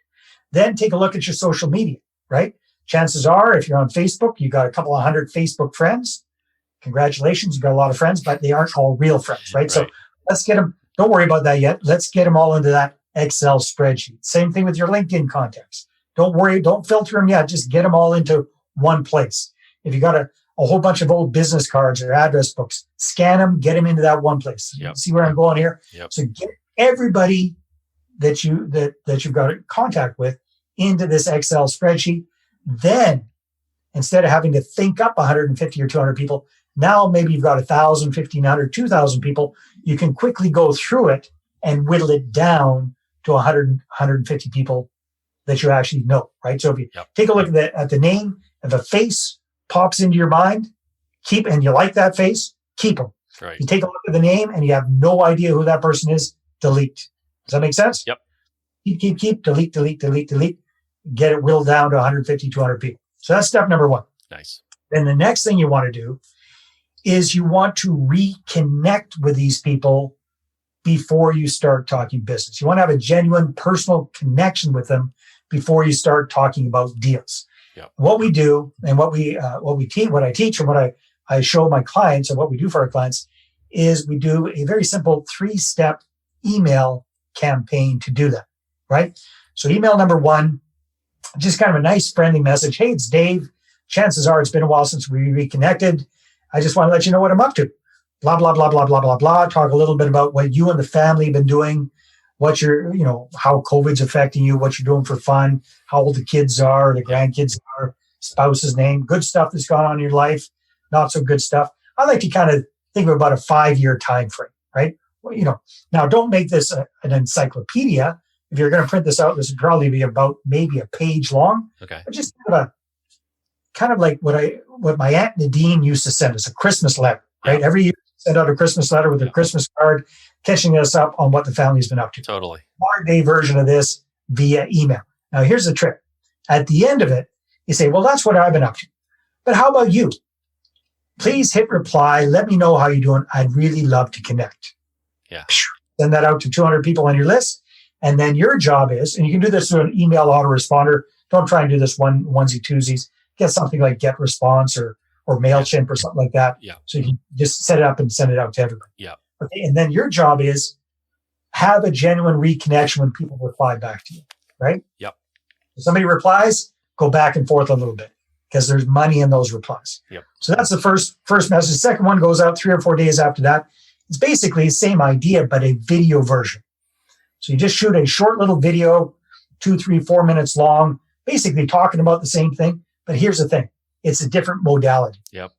Then take a look at your social media, right? Chances are, if you're on Facebook, you got a couple of 100 Facebook friends. Congratulations, you got a lot of friends, but they aren't all real friends, right? So let's get them. Don't worry about that yet. Let's get them all into that Excel spreadsheet. Same thing with your LinkedIn contacts. Don't worry. Don't filter them yet. Just get them all into one place. If you got a whole bunch of old business cards or address books, scan them, get them into that one place. Yep. See where I'm going here? Yep. So get everybody that you've got contact with into this Excel spreadsheet. Then, instead of having to think up 150 or 200 people, now maybe you've got 1,000, 1,500, 2,000 people. You can quickly go through it and whittle it down to 100, 150 people that you actually know, right? So if you take a look at the name, if a face pops into your mind, and you like that face, keep them. Right. You take a look at the name and you have no idea who that person is, delete. Does that make sense? Yep. Keep, delete. Get it whittled down to 150, 200 people. So that's step number 1. Nice. Then the next thing you want to do is you want to reconnect with these people before you start talking business. You want to have a genuine personal connection with them before you start talking about deals. Yep. What we do and what I teach and what I show my clients and what we do for our clients is we do a very simple 3-step email campaign to do that, right? So email number 1, just kind of a nice friendly message. Hey, it's Dave. Chances are it's been a while since we reconnected. I just want to let you know what I'm up to. Blah, blah, blah, blah, blah, blah, blah. Talk a little bit about what you and the family have been doing, what how COVID's affecting you, what you're doing for fun, how old the kids are, the grandkids are, spouse's name, good stuff that's gone on in your life, not so good stuff. I like to kind of think of about a 5-year time frame, right? Well, now don't make this an encyclopedia. If you're going to print this out, this would probably be about maybe a page long. Okay. But just kind of like what my Aunt Nadine used to send us, a Christmas letter, right? Every year, send out a Christmas letter with a Christmas card, catching us up on what the family's been up to. Totally. Modern day version of this via email. Now, here's the trick. At the end of it, you say, well, that's what I've been up to. But how about you? Please hit reply. Let me know how you're doing. I'd really love to connect. Yeah. Send that out to 200 people on your list. And then your job is, and you can do this through an email autoresponder. Don't try and do this onesie twosies. Get something like GetResponse or MailChimp or something like that. Yeah. So you can just set it up and send it out to everybody. Yeah. Okay. And then your job is have a genuine reconnection when people reply back to you, right? Yep. If somebody replies, go back and forth a little bit because there's money in those replies. Yep. So that's the first message. The second one goes out 3 or 4 days after that. It's basically the same idea, but a video version. So you just shoot a short little video, 2, 3, 4 minutes long, basically talking about the same thing. But here's the thing. It's a different modality. Yep.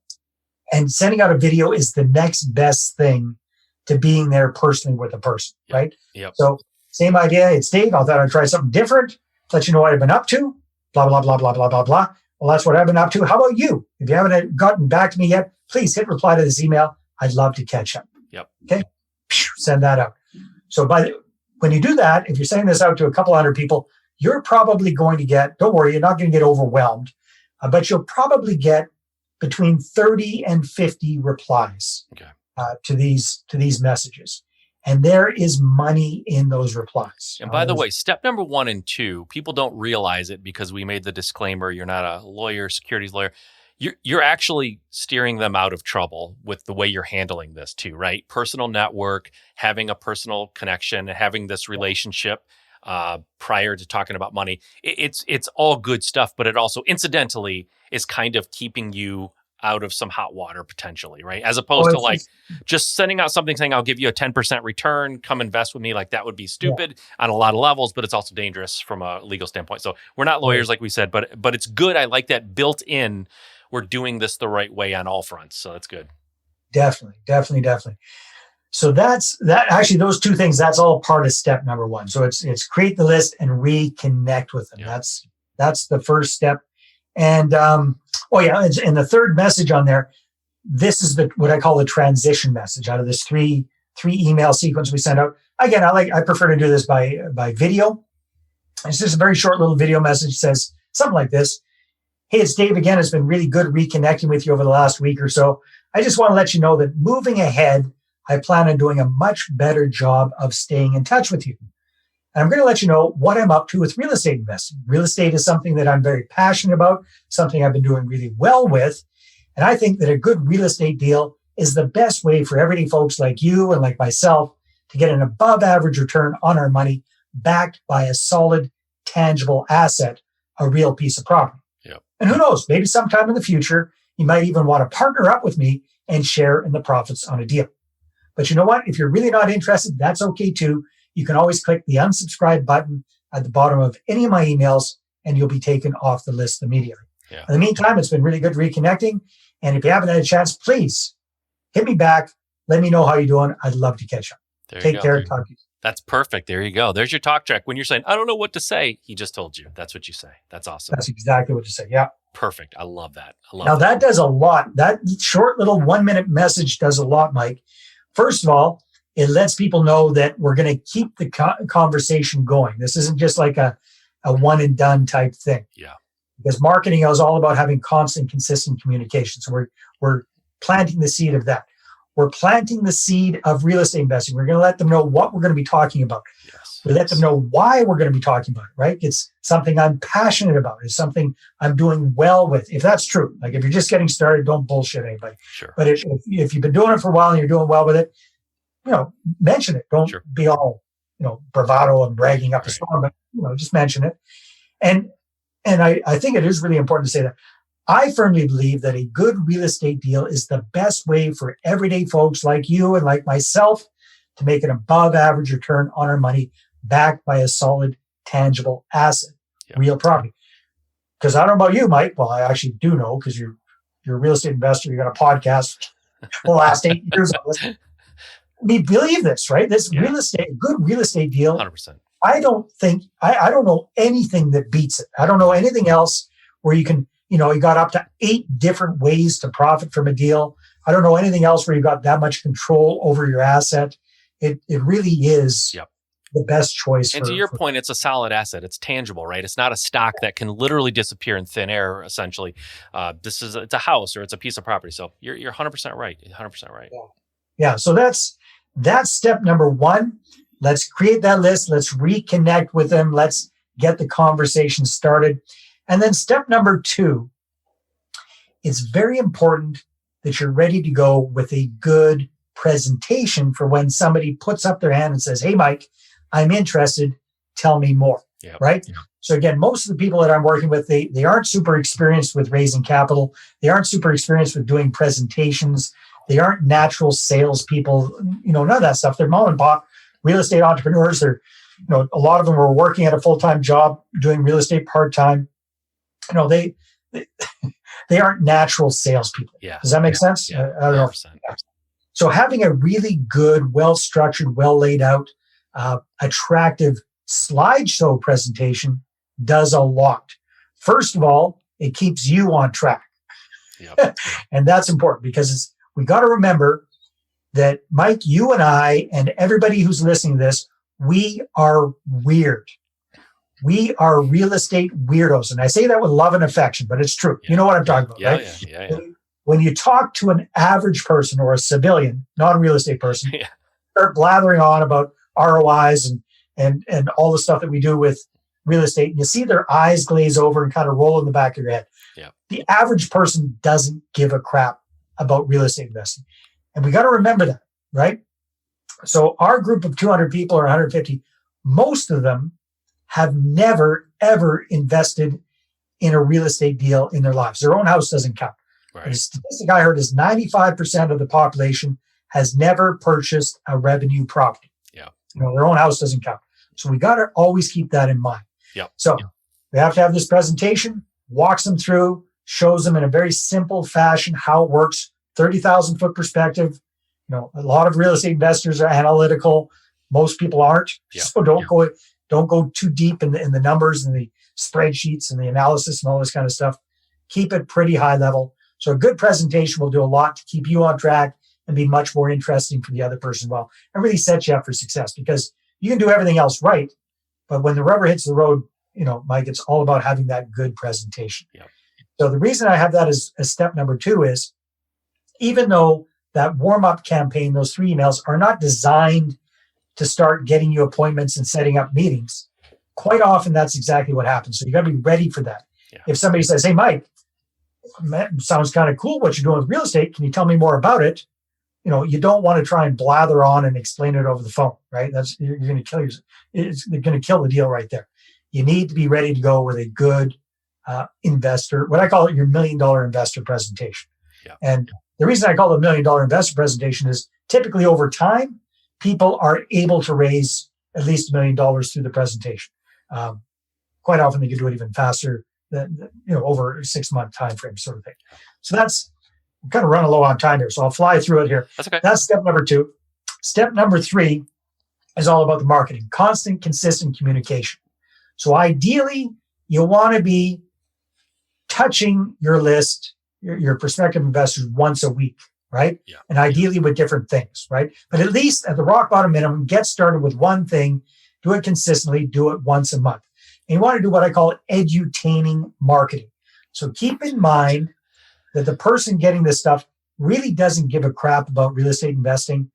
And sending out a video is the next best thing to being there personally with a person, right? Yep. So same idea. It's Dave. I thought I'd try something different. Let you know what I've been up to. Blah, blah, blah, blah, blah, blah, blah. Well, that's what I've been up to. How about you? If you haven't gotten back to me yet, please hit reply to this email. I'd love to catch up. Yep. Okay. Send that out. So when you do that, if you're sending this out to a couple hundred people, you're probably going to get, don't worry, you're not going to get overwhelmed, but you'll probably get between 30 and 50 replies. Okay. to these messages. And there is money in those replies. And by the way, step number 1 and 2, people don't realize it because we made the disclaimer, you're not a lawyer, securities lawyer. You're actually steering them out of trouble with the way you're handling this too, right? Personal network, having a personal connection, having this relationship prior to talking about money. It's all good stuff, but it also incidentally is kind of keeping you out of some hot water potentially, right? As opposed to like just sending out something saying, I'll give you a 10% return, come invest with me. Like that would be stupid on a lot of levels, but it's also dangerous from a legal standpoint. So we're not lawyers, like we said, but it's good. I like that built in. We're doing this the right way on all fronts. So that's good. Definitely. So that's that. Actually, those two things, that's all part of step number 1. So it's create the list and reconnect with them. Yeah. That's the first step. And and the third message on there, this is what I call the transition message out of this three email sequence we send out. Again, I prefer to do this by video. It's just a very short little video message. It says something like this. Hey, it's Dave again. It's been really good reconnecting with you over the last week or so. I just want to let you know that moving ahead, I plan on doing a much better job of staying in touch with you. And I'm going to let you know what I'm up to with real estate investing. Real estate is something that I'm very passionate about, something I've been doing really well with. And I think that a good real estate deal is the best way for everyday folks like you and like myself to get an above average return on our money backed by a solid, tangible asset, a real piece of property. Yep. And who knows, maybe sometime in the future, you might even want to partner up with me and share in the profits on a deal. But you know what? If you're really not interested, that's okay too. You can always click the unsubscribe button at the bottom of any of my emails and you'll be taken off the list immediately. Yeah. In the meantime, it's been really good reconnecting. And if you haven't had a chance, please hit me back. Let me know how you're doing. I'd love to catch up. Take care. Talk to you. That's perfect. There you go. There's your talk track. When you're saying, I don't know what to say, he just told you. That's what you say. That's awesome. That's exactly what to say. Yeah. Perfect. I love that. That does a lot. That short little 1-minute message does a lot, Mike. First of all, it lets people know that we're going to keep the conversation going. This isn't just like a one and done type thing. Yeah. Because marketing is all about having constant, consistent communication. So we're planting the seed of that. We're planting the seed of real estate investing. We're going to let them know what we're going to be talking about. Yes. We let them know why we're going to be talking about it, right? It's something I'm passionate about. It's something I'm doing well with. If that's true, like if you're just getting started, don't bullshit anybody. Sure. But if you've been doing it for a while and you're doing well with it, mention it. Don't be all, bravado and bragging up a storm, but, just mention it. And I think it is really important to say that I firmly believe that a good real estate deal is the best way for everyday folks like you and like myself to make an above average return on our money backed by a solid, tangible asset, real property. Because I don't know about you, Mike. Well, I actually do know because you're a real estate investor. You got a podcast for the last 8 years. We believe this, right? This good real estate deal. 100%. I don't know anything that beats it. I don't know anything else where you can, you got up to 8 different ways to profit from a deal. I don't know anything else where you got that much control over your asset. It really is the best choice. And to your point, it's a solid asset. It's tangible, right? It's not a stock that can literally disappear in thin air, essentially. It's a house or it's a piece of property. So you're 100% right. 100% right. Yeah. So that's step number 1. Let's create that list. Let's reconnect with them. Let's get the conversation started. And then step number 2, it's very important that you're ready to go with a good presentation for when somebody puts up their hand and says, hey, Mike, I'm interested. Tell me more. Right? Yeah. So again, most of the people that I'm working with, they aren't super experienced with raising capital. They aren't super experienced with doing presentations. They aren't natural salespeople, none of that stuff. They're mom and pop real estate entrepreneurs. They're, a lot of them are working at a full-time job, doing real estate part-time. They aren't natural salespeople. Yeah. Does that make sense? Yeah. I don't know. So having a really good, well-structured, well-laid out, attractive slideshow presentation does a lot. First of all, it keeps you on track. Yep. And that's important because we got to remember that, Mike, you and I and everybody who's listening to this, we are weird. We are real estate weirdos. And I say that with love and affection, but it's true. Yeah. You know what I'm talking about, right? Yeah. When you talk to an average person or a civilian, not a real estate person, Yeah. start blathering on about ROIs and all the stuff that we do with real estate, and you see their eyes glaze over and kind of roll in the back of your head. Yeah. The average person doesn't give a crap about real estate investing. And we got to remember that, right? So our group of 200 people or 150, most of them have never, ever invested in a real estate deal in their lives. Their own house doesn't count. Right. The statistic I heard is 95% of the population has never purchased a revenue property. Yeah. Their own house doesn't count. So we got to always keep that in mind. Yep. So we have to have this presentation, walks them through, shows them in a very simple fashion how it works, 30,000 foot perspective. A lot of real estate investors are analytical. Most people aren't. Yep. So don't go too deep in the numbers and the spreadsheets and the analysis and all this kind of stuff. Keep it pretty high level. So a good presentation will do a lot to keep you on track and be much more interesting for the other person as well, and really set you up for success, because you can do everything else right, but when the rubber hits the road, Mike, it's all about having that good presentation. Yeah. So the reason I have that as step number 2 is, even though that warm-up campaign, those 3 emails are not designed to start getting you appointments and setting up meetings, quite often that's exactly what happens. So you got to be ready for that. Yeah. If somebody says, "Hey, Mike, sounds kind of cool what you're doing with real estate. Can you tell me more about it?" You don't want to try and blather on and explain it over the phone, right? You're going to kill yourself. It's going to kill the deal right there. You need to be ready to go with a good investor, what I call it, your $1 million investor presentation. Yeah. And the reason I call it $1 million investor presentation is typically over time, people are able to raise at least $1 million through the presentation. Quite often they can do it even faster than, over a 6-month time frame sort of thing. So that's kind of running low on time here. So I'll fly through it here. That's okay. That's step number 2. Step number 3 is all about the marketing, constant, consistent communication. So ideally, you want to be touching your list, your prospective investors once a week, right? Yeah. And ideally with different things, right? But at least at the rock bottom minimum, get started with one thing, do it consistently, do it once a month. And you want to do what I call edutaining marketing. So keep in mind that the person getting this stuff really doesn't give a crap about real estate investing,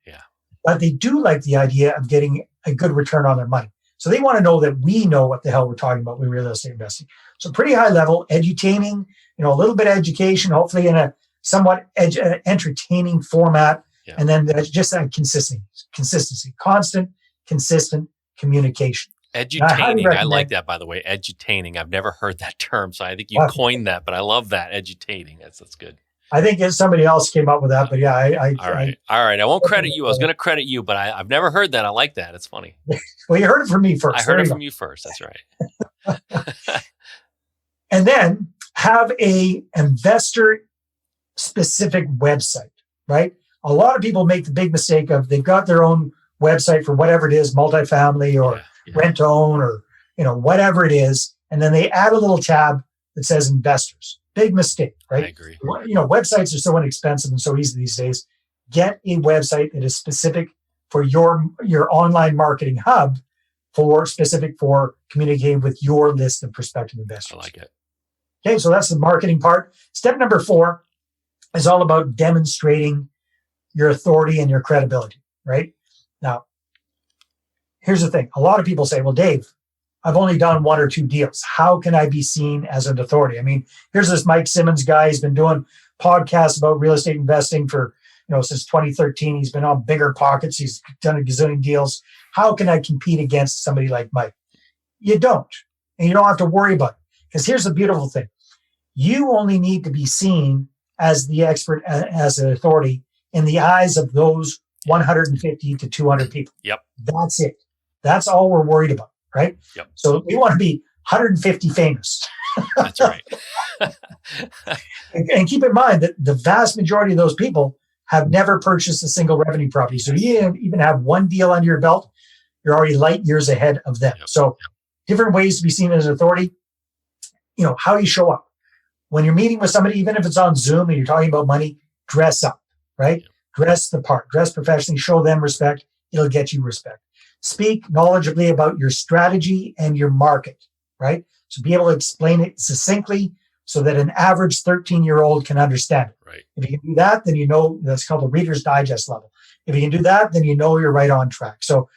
but they do like the idea of getting a good return on their money. So they want to know that we know what the hell we're talking about with real estate investing. So pretty high level, edutaining, a little bit of education, hopefully in a somewhat entertaining format. Yeah. And then just that consistency, constant, consistent communication. Edutaining. I like that, by the way. Edutaining. I've never heard that term, so I think you coined that, but I love that. Edutaining. That's good. I think somebody else came up with that, but yeah, All right. I won't credit you. I was going to credit you, but I've never heard that. I like that. It's funny. Well, you heard it from me first. I heard it from you first. That's right. And then have a investor specific website, right? A lot of people make the big mistake of they've got their own website for whatever it is, multifamily or rent own or whatever it is, and then they add a little tab that says investors. Big mistake, right? I agree. Websites are so inexpensive and so easy these days. Get a website that is specific for your online marketing hub, specific for communicating with your list of prospective investors. I like it. Okay, so that's the marketing part. Step number 4 is all about demonstrating your authority and your credibility, right? Now, here's the thing. A lot of people say, well, Dave, I've only done 1 or 2 deals. How can I be seen as an authority? I mean, here's this Mike Simmons guy. He's been doing podcasts about real estate investing for, since 2013. He's been on Bigger Pockets. He's done a gazillion deals. How can I compete against somebody like Mike? You don't. And you don't have to worry about it. Because here's the beautiful thing. You only need to be seen as the expert, as an authority in the eyes of those 150 to 200 people. Yep. That's it. That's all we're worried about, right? Yep. So we want to be 150 famous. That's right. And keep in mind that the vast majority of those people have never purchased a single revenue property. So you even have 1 deal under your belt, you're already light years ahead of them. Yep. So different ways to be seen as an authority. How you show up. When you're meeting with somebody, even if it's on Zoom and you're talking about money, dress up, right? Yep. Dress the part, dress professionally, show them respect. It'll get you respect. Speak knowledgeably about your strategy and your market, right? So be able to explain it succinctly so that an average 13-year-old can understand it. Right. If you can do that, then you know that's called the Reader's Digest level. If you can do that, then you know you're right on track. So,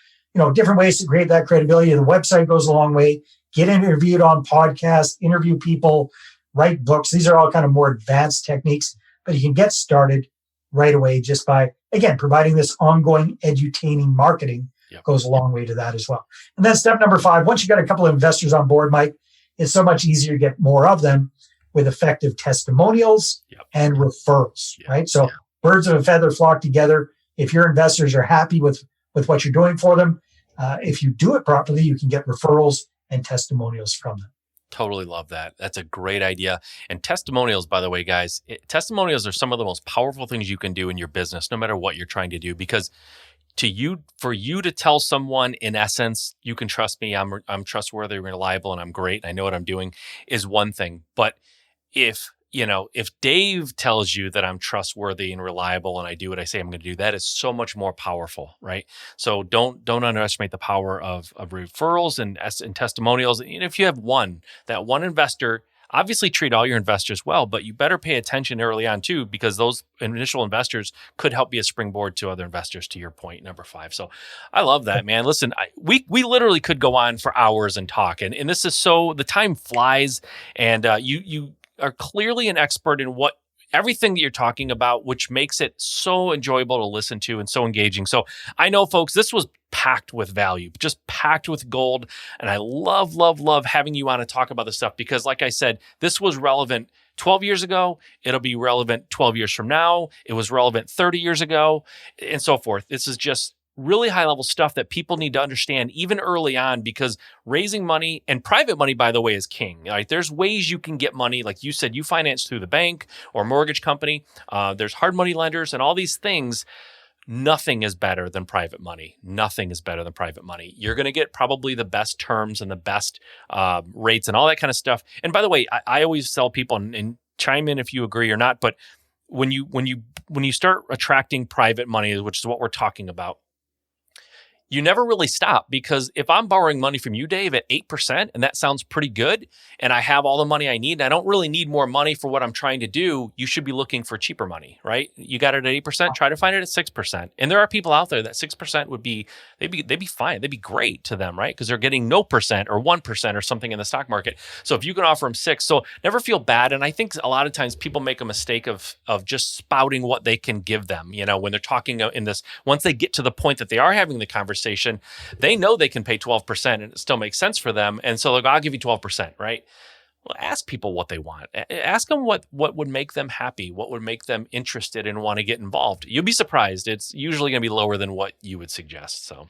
different ways to create that credibility. The website goes a long way. Get interviewed on podcasts, interview people, write books. These are all kind of more advanced techniques, but you can get started right away just by, again, providing this ongoing edutaining marketing. Yep. Goes a long way to that as well. And then step number 5, once you got a couple of investors on board, Mike, it's so much easier to get more of them with effective testimonials and referrals, right? So birds of a feather flock together. If your investors are happy with what you're doing for them, if you do it properly, you can get referrals and testimonials from them. Totally love that. That's a great idea. And testimonials, by the way, guys, testimonials are some of the most powerful things you can do in your business, no matter what you're trying to do, because for you to tell someone, in essence, you can trust me, I'm trustworthy, reliable, and I'm great, and I know what I'm doing, is one thing. But if Dave tells you that I'm trustworthy and reliable and I do what I say I'm going to do, that is so much more powerful, right? So don't underestimate the power of referrals and testimonials. And if you have that one investor, obviously treat all your investors well, but you better pay attention early on too, because those initial investors could help be a springboard to other investors, to your point, number 5. So I love that, man. Listen, we literally could go on for hours and talk, and this is the time flies, and you are clearly an expert in everything that you're talking about, which makes it so enjoyable to listen to and so engaging. So I know, folks, this was packed with value, just packed with gold. And I love, love, love having you on to talk about this stuff, because like I said, this was relevant 12 years ago. It'll be relevant 12 years from now. It was relevant 30 years ago, and so forth. This is just really high level stuff that people need to understand even early on, because raising money, and private money, by the way, is king. Right? There's ways you can get money. Like you said, you finance through the bank or mortgage company. There's hard money lenders and all these things. Nothing is better than private money. Nothing is better than private money. You're going to get probably the best terms and the best rates and all that kind of stuff. And by the way, I always tell people, and chime in if you agree or not, but when you start attracting private money, which is what we're talking about, you never really stop, because if I'm borrowing money from you, Dave, at 8%, and that sounds pretty good, and I have all the money I need, and I don't really need more money for what I'm trying to do, you should be looking for cheaper money, right? You got it at 8%, try to find it at 6%. And there are people out there that 6% would be, they'd be fine. They'd be great to them, right? Because they're getting no percent or 1% or something in the stock market. So if you can offer them 6, so never feel bad. And I think a lot of times people make a mistake of just spouting what they can give them, when they're talking in this. Once they get to the point that they are having the conversation, they know they can pay 12% and it still makes sense for them. And so they'll go, I'll give you 12%, right? Well, ask people what they want. Ask them what would make them happy, what would make them interested and want to get involved. You'll be surprised. It's usually going to be lower than what you would suggest. So,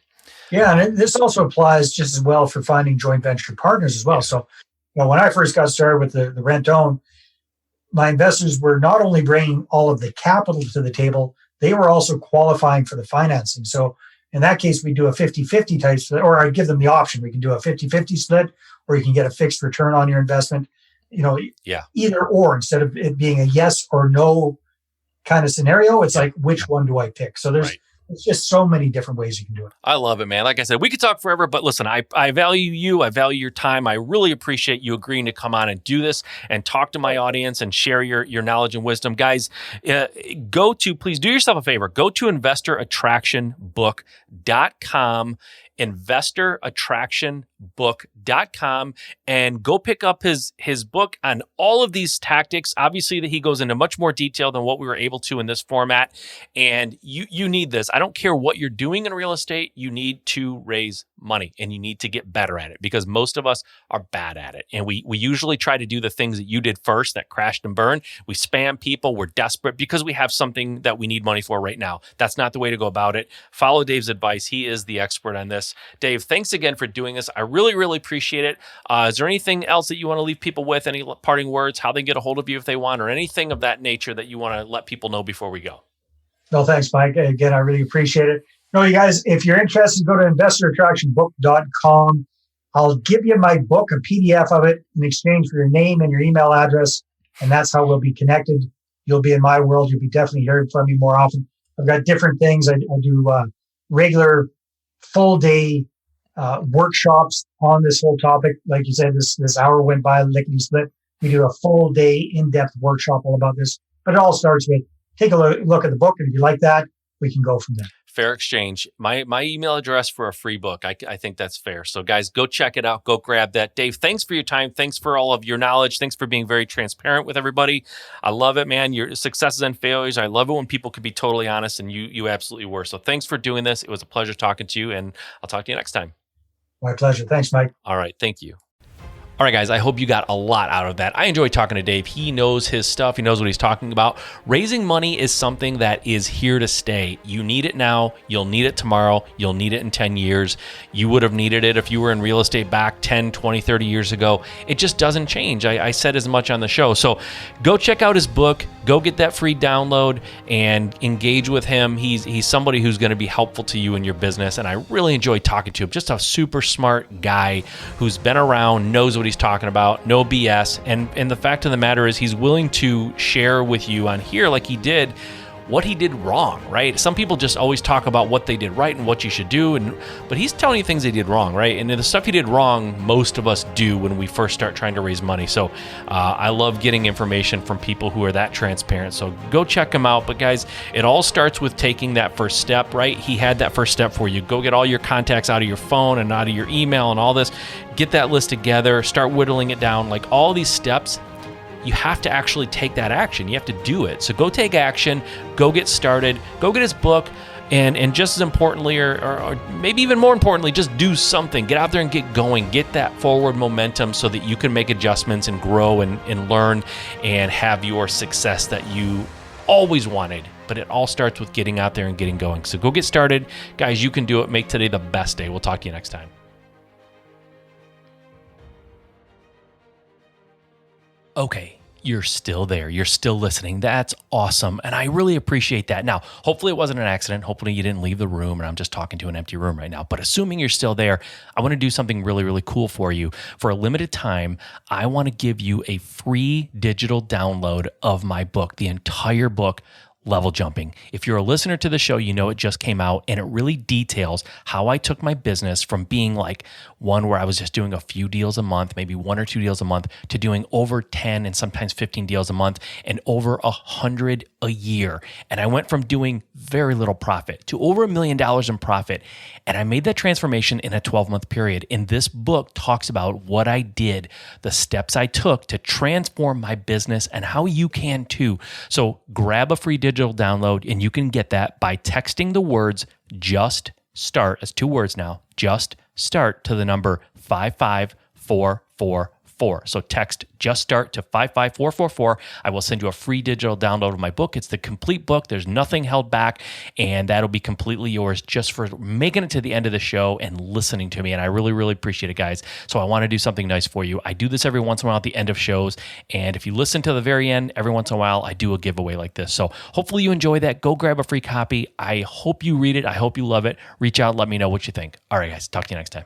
yeah, and this also applies just as well for finding joint venture partners as well. So, when I first got started with the rent-own, my investors were not only bringing all of the capital to the table, they were also qualifying for the financing. So in that case, we do a 50-50 type split, or I give them the option. We can do a 50-50 split, or you can get a fixed return on your investment. Either or, instead of it being a yes or no kind of scenario, it's like, which one do I pick? So there's just so many different ways you can do it. I love it, man. Like I said, we could talk forever, but listen, I value you. I value your time. I really appreciate you agreeing to come on and do this and talk to my audience and share your knowledge and wisdom. Guys, please do yourself a favor. Go to investorattractionbook.com, investorattractionbook.com, and go pick up his book on all of these tactics. Obviously, that he goes into much more detail than what we were able to in this format. And you need this. I don't care what you're doing in real estate. You need to raise money and you need to get better at it, because most of us are bad at it. And we usually try to do the things that you did first that crashed and burned. We spam people. We're desperate because we have something that we need money for right now. That's not the way to go about it. Follow Dave's advice. He is the expert on this. Dave, thanks again for doing this. I really, really appreciate it. Is there anything else that you want to leave people with? Any parting words, how they can get a hold of you if they want, or anything of that nature that you want to let people know before we go? No, thanks, Mike. Again, I really appreciate it. No, you guys, if you're interested, go to investorattractionbook.com. I'll give you my book, a PDF of it, in exchange for your name and your email address, and that's how we'll be connected. You'll be in my world. You'll be definitely hearing from me more often. I've got different things. I do regular full-day workshops on this whole topic. Like you said, this hour went by lickety split. We do a full day in-depth workshop all about this. But it all starts with take a look at the book. And if you like that, we can go from there. Fair exchange. My email address for a free book. I think that's fair. So guys, go check it out. Go grab that. Dave, thanks for your time. Thanks for all of your knowledge. Thanks for being very transparent with everybody. I love it, man. Your successes and failures. I love it when people can be totally honest, and you absolutely were. So thanks for doing this. It was a pleasure talking to you, and I'll talk to you next time. My pleasure. Thanks, Mike. All right. Thank you. All right, guys, I hope you got a lot out of that. I enjoy talking to Dave. He knows his stuff. He knows what he's talking about. Raising money is something that is here to stay. You need it now. You'll need it tomorrow. You'll need it in 10 years. You would have needed it if you were in real estate back 10, 20, 30 years ago. It just doesn't change. I said as much on the show. So go check out his book. Go get that free download and engage with him. He's somebody who's going to be helpful to you in your business, and I really enjoy talking to him. Just a super smart guy who's been around, knows what he's talking about, no BS. And the fact of the matter is he's willing to share with you on here, like he did, what he did wrong, right? Some people just always talk about what they did right and what you should do, but he's telling you things they did wrong, right? And the stuff he did wrong, most of us do when we first start trying to raise money. So I love getting information from people who are that transparent. So go check him out. But guys, it all starts with taking that first step, right? He had that first step for you. Go get all your contacts out of your phone and out of your email and all this. Get that list together, start whittling it down. Like all these steps, you have to actually take that action. You have to do it. So go take action, go get started, go get his book, and just as importantly, or maybe even more importantly, just do something. Get out there and get going. Get that forward momentum so that you can make adjustments and grow and learn and have your success that you always wanted. But it all starts with getting out there and getting going. So go get started. Guys, you can do it. Make today the best day. We'll talk to you next time. Okay, you're still there. You're still listening. That's awesome. And I really appreciate that. Now, hopefully it wasn't an accident. Hopefully you didn't leave the room and I'm just talking to an empty room right now. But assuming you're still there, I want to do something really, really cool for you. For a limited time, I want to give you a free digital download of my book, the entire book, Level Jumping. If you're a listener to the show, you know it just came out, and it really details how I took my business from being like one where I was just doing a few deals a month, maybe 1 or 2 deals a month, to doing over 10 and sometimes 15 deals a month and over 100 a year. And I went from doing very little profit to over $1 million in profit. And I made that transformation in a 12-month period. And this book talks about what I did, the steps I took to transform my business, and how you can too. So grab a free digital download, and you can get that by texting the words "just start" as 2 words now, "just start" to the number 55444. So text "just start" to 55444. I will send you a free digital download of my book. It's the complete book. There's nothing held back, and that'll be completely yours just for making it to the end of the show and listening to me. And I really, really appreciate it, guys. So I want to do something nice for you. I do this every once in a while at the end of shows. And if you listen to the very end, every once in a while, I do a giveaway like this. So hopefully you enjoy that. Go grab a free copy. I hope you read it. I hope you love it. Reach out. Let me know what you think. All right, guys. Talk to you next time.